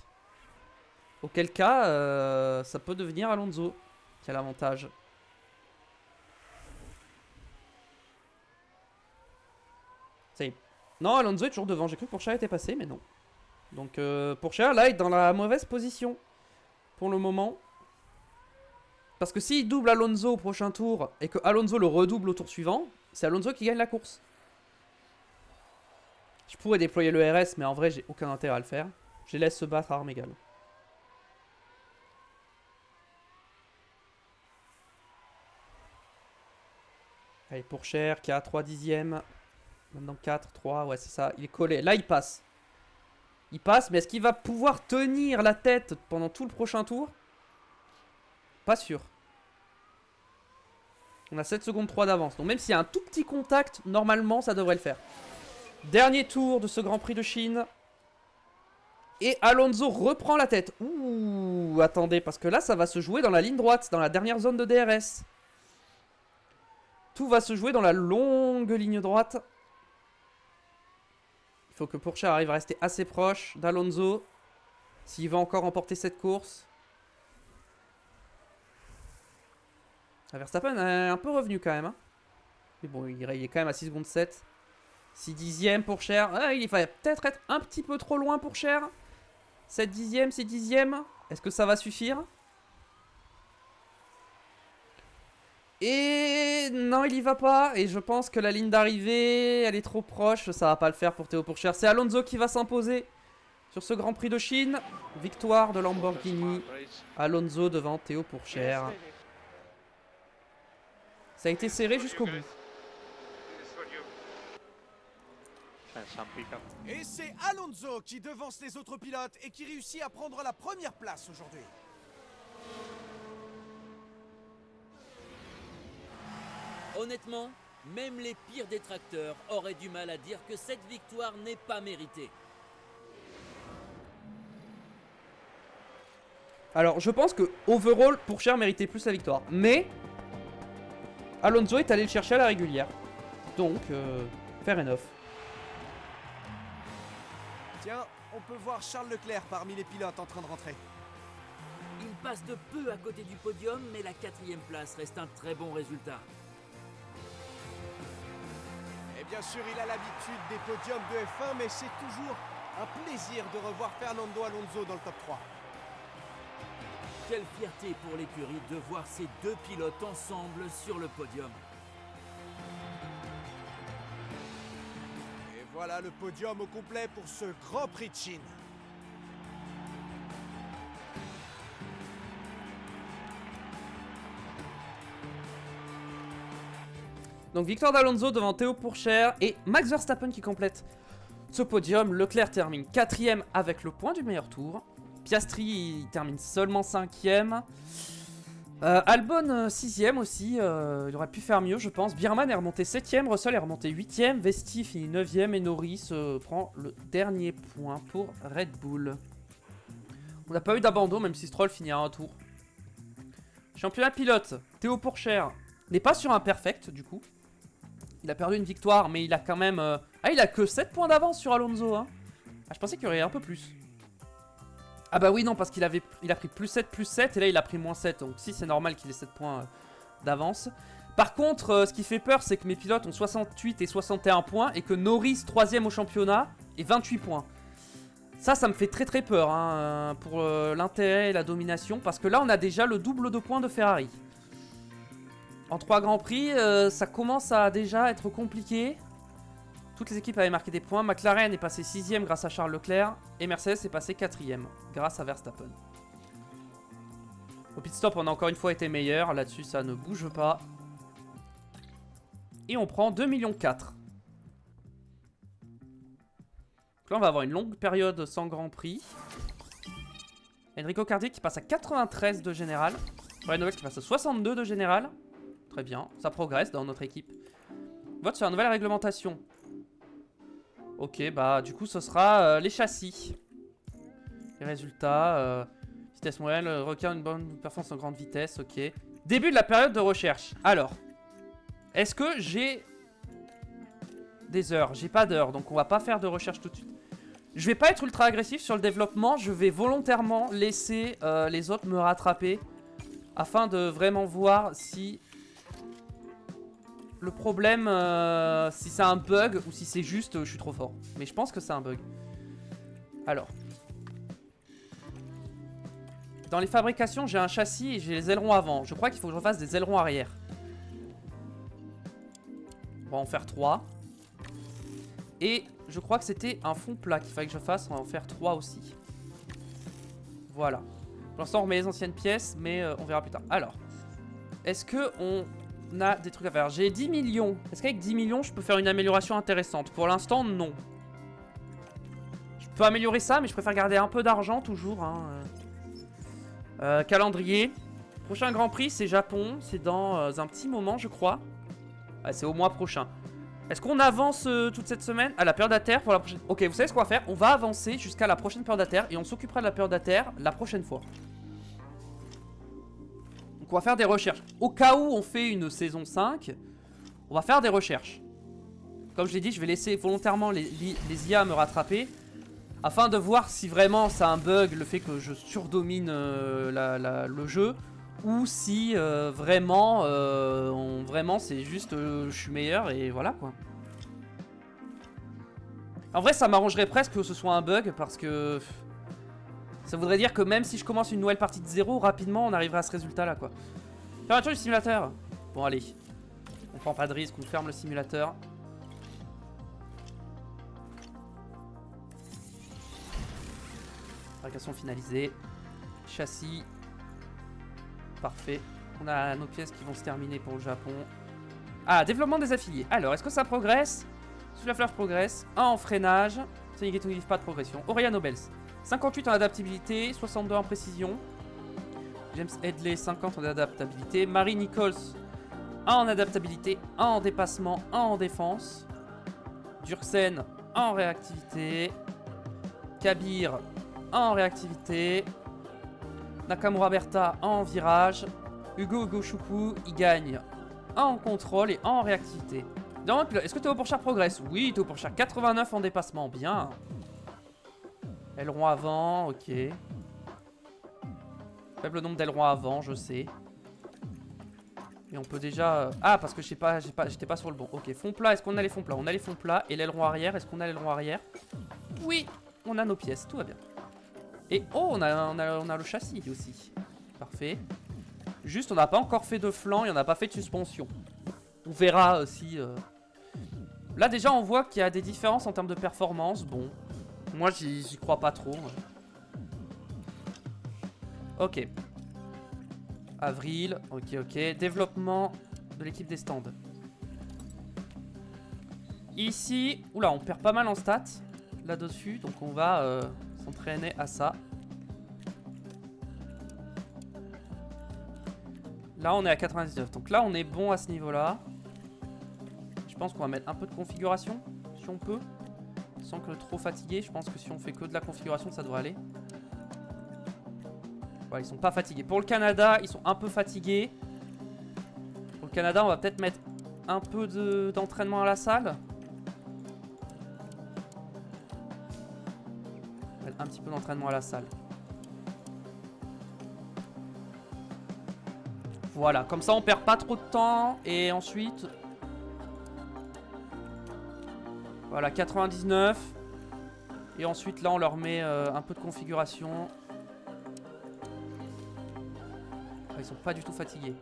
Speaker 1: Auquel cas, ça peut devenir Alonso qui a l'avantage. Ça y est. Non, Alonso est toujours devant. J'ai cru que Pourchaire était passé, mais non. Donc Pourchaire, là, est dans la mauvaise position. Pour le moment. Parce que s'il double Alonso au prochain tour et que Alonso le redouble au tour suivant, c'est Alonso qui gagne la course. Je pourrais déployer le RS, mais en vrai, j'ai aucun intérêt à le faire. Je les laisse se battre à armes égales. Allez, Pourchaire qui a 3 dixièmes. Maintenant 4, 3, ouais, c'est ça. Il est collé. Là, il passe. Il passe, mais est-ce qu'il va pouvoir tenir la tête pendant tout le prochain tour? Pas sûr. On a 7 secondes 3 d'avance. Donc même s'il y a un tout petit contact, normalement, ça devrait le faire. Dernier tour de ce Grand Prix de Chine. Et Alonso reprend la tête. Ouh, attendez, parce que là, ça va se jouer dans la ligne droite, dans la dernière zone de DRS. Tout va se jouer dans la longue ligne droite. Il faut que Pourchaire arrive à rester assez proche d'Alonso. S'il va encore remporter cette course. Verstappen est un peu revenu quand même. Hein. Mais bon, il est quand même à 6 secondes 7. 6 dixièmes Pourchaire. Ah, il va peut-être être un petit peu trop loin Pourchaire. 7 dixièmes, 6 dixièmes. Est-ce que ça va suffire? Et non, il y va pas. Et je pense que la ligne d'arrivée, elle est trop proche. Ça va pas le faire pour Théo Pourchaire. C'est Alonso qui va s'imposer sur ce Grand Prix de Chine. Victoire de Lamborghini. Alonso devant Théo Pourchaire. Ça a été serré jusqu'au bout.
Speaker 2: Et c'est Alonso qui devance les autres pilotes et qui réussit à prendre la première place aujourd'hui.
Speaker 3: Honnêtement, même les pires détracteurs auraient du mal à dire que cette victoire n'est pas méritée.
Speaker 1: Alors, je pense que overall, Pourchaire méritait plus la victoire. Mais Alonso est allé le chercher à la régulière. Donc, fair enough.
Speaker 2: Tiens, on peut voir Charles Leclerc parmi les pilotes en train de rentrer.
Speaker 3: Il passe de peu à côté du podium, mais la 4e place reste un très bon résultat.
Speaker 2: Et bien sûr, il a l'habitude des podiums de F1, mais c'est toujours un plaisir de revoir Fernando Alonso dans le top 3.
Speaker 3: Quelle fierté pour l'écurie de voir ces deux pilotes ensemble sur le podium.
Speaker 2: Et voilà le podium au complet pour ce Grand Prix de Chine. Donc
Speaker 1: victoire d'Alonso devant Théo Pourchaire et Max Verstappen qui complète ce podium. Leclerc termine 4ème avec le point du meilleur tour. Piastri il termine seulement 5ème. Albon 6ème aussi, il aurait pu faire mieux je pense. Bierman est remonté 7ème, Russell est remonté 8ème, Vesti finit 9ème et Norris prend le dernier point pour Red Bull. On n'a pas eu d'abandon même si Stroll finit à un tour. Championnat pilote, Théo Pourchaire n'est pas sur un perfect du coup. Il a perdu une victoire mais il a quand même... Ah il a que 7 points d'avance sur Alonso hein. Ah je pensais qu'il y aurait un peu plus. Ah bah oui non parce qu'il a pris plus 7 et là il a pris moins 7. Donc si c'est normal qu'il ait 7 points d'avance. Par contre ce qui fait peur c'est que mes pilotes ont 68 et 61 points. Et que Norris 3ème au championnat et 28 points. Ça me fait très peur hein, pour l'intérêt et la domination. Parce que là on a déjà le double de points de Ferrari. En 3 grands prix ça commence à déjà être compliqué. Toutes les équipes avaient marqué des points. McLaren est passé 6ème grâce à Charles Leclerc. Et Mercedes est passé 4ème grâce à Verstappen. Au pit stop, on a encore une fois été meilleur. Là-dessus, ça ne bouge pas. Et on prend 2,4 millions. Donc là, on va avoir une longue période sans Grand Prix. Enrico Cardi qui passe à 93 de général. Ryan Nowell qui passe à 62 de général. Très bien, ça progresse dans notre équipe. Vote sur la nouvelle réglementation. Ok, bah du coup ce sera les châssis. Les résultats, vitesse moyenne, requiert une bonne performance en grande vitesse, ok. Début de la période de recherche. Alors, est-ce que j'ai des heures? J'ai pas d'heures, donc on va pas faire de recherche tout de suite. Je vais pas être ultra agressif sur le développement, je vais volontairement laisser les autres me rattraper. Afin de vraiment voir si... Le problème, si c'est un bug ou si c'est juste je suis trop fort. Mais je pense que c'est un bug. Alors. Dans les fabrications, j'ai un châssis et j'ai les ailerons avant. Je crois qu'il faut que je fasse des ailerons arrière. On va en faire 3. Et je crois que c'était un fond plat qu'il fallait que je fasse. On va en faire 3 aussi. Voilà. Pour l'instant, on remet les anciennes pièces, mais on verra plus tard. Alors. Est-ce que on a des trucs à faire? J'ai 10 millions. Est-ce qu'avec 10 millions, je peux faire une amélioration intéressante? Pour l'instant, non. Je peux améliorer ça, mais je préfère garder un peu d'argent toujours. Hein. Calendrier. Prochain Grand Prix, c'est Japon. C'est dans un petit moment, je crois. Ah, c'est au mois prochain. Est-ce qu'on avance toute cette semaine à la période à terre pour la prochaine... Ok, vous savez ce qu'on va faire? On va avancer jusqu'à la prochaine période à terre et on s'occupera de la période à terre la prochaine fois. Donc on va faire des recherches. Au cas où on fait une saison 5, on va faire des recherches. Comme je l'ai dit, je vais laisser volontairement les IA me rattraper. Afin de voir si vraiment c'est un bug, le fait que je surdomine le jeu. Ou si vraiment, vraiment c'est juste je suis meilleur et voilà quoi. En vrai ça m'arrangerait presque que ce soit un bug parce que... Ça voudrait dire que même si je commence une nouvelle partie de 0, rapidement on arriverait à ce résultat là quoi. Fermeture du simulateur. Bon allez. On prend pas de risque, on ferme le simulateur. Fabrication finalisée. Châssis. Parfait. On a nos pièces qui vont se terminer pour le Japon. Ah, développement des affiliés. Alors, est-ce que ça progresse? Sous la fleur progresse. 1 en freinage. Sonic et pas de progression. Auréa Nobels. 58 en adaptabilité, 62 en précision. James Headley, 50 en adaptabilité. Marie Nichols, 1 en adaptabilité, 1 en dépassement, 1 en défense. Durksen, 1 en réactivité. Kabir, 1 en réactivité. Nakamura Berta, 1 en virage. Hugo Choukou, il gagne 1 en contrôle et 1 en réactivité. Donc, est-ce que Théo Pourchaire progresse? Oui, Théo Pourchaire, 89 en dépassement, bien. Aileron avant, ok. Faible nombre d'ailerons avant, je sais. Et on peut déjà... Ah, parce que je sais pas, j'étais pas sur le bon. Ok, fond plat, est-ce qu'on a les fonds plats? On a les fonds plats. Et l'aileron arrière, est-ce qu'on a l'aileron arrière? Oui, on a nos pièces, tout va bien. Et oh, on a le châssis aussi. Parfait. Juste, on n'a pas encore fait de flanc et on n'a pas fait de suspension. On verra si... Là, déjà, on voit qu'il y a des différences en termes de performance. Bon, moi, j'y crois pas trop. Ok. Avril, ok. Développement de l'équipe des stands. Ici, oula, on perd pas mal en stats. là-dessus. Donc on va s'entraîner à ça. Là on est à 99. Donc là on est bon à ce niveau-là. Je pense qu'on va mettre un peu de configuration, si on peut. Sans que trop fatigué. Je pense que si on fait que de la configuration, ça devrait aller. Voilà, ils sont pas fatigués. Pour le Canada, ils sont un peu fatigués. Pour le Canada, on va peut-être mettre un peu d'entraînement à la salle. On va mettre un petit peu d'entraînement à la salle. Voilà, comme ça on perd pas trop de temps. Et ensuite... Voilà, 99. Et ensuite là on leur met un peu de configuration. Ils sont pas du tout fatigués.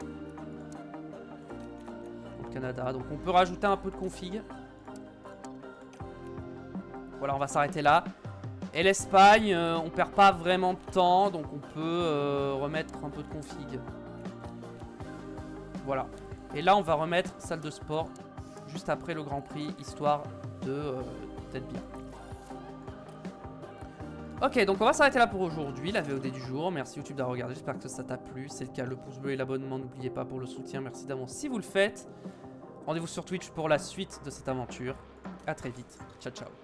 Speaker 1: Au Canada. Donc on peut rajouter un peu de config. Voilà, on va s'arrêter là. Et l'Espagne, on perd pas vraiment de temps. Donc on peut remettre un peu de config. Voilà. Et là on va remettre salle de sport juste après le Grand Prix, histoire d'être bien. Ok, donc on va s'arrêter là pour aujourd'hui, la VOD du jour. Merci YouTube d'avoir regardé, j'espère que ça t'a plu. C'est le cas, le pouce bleu et l'abonnement, n'oubliez pas pour le soutien. Merci d'avance si vous le faites. Rendez-vous sur Twitch pour la suite de cette aventure. A très vite, ciao ciao.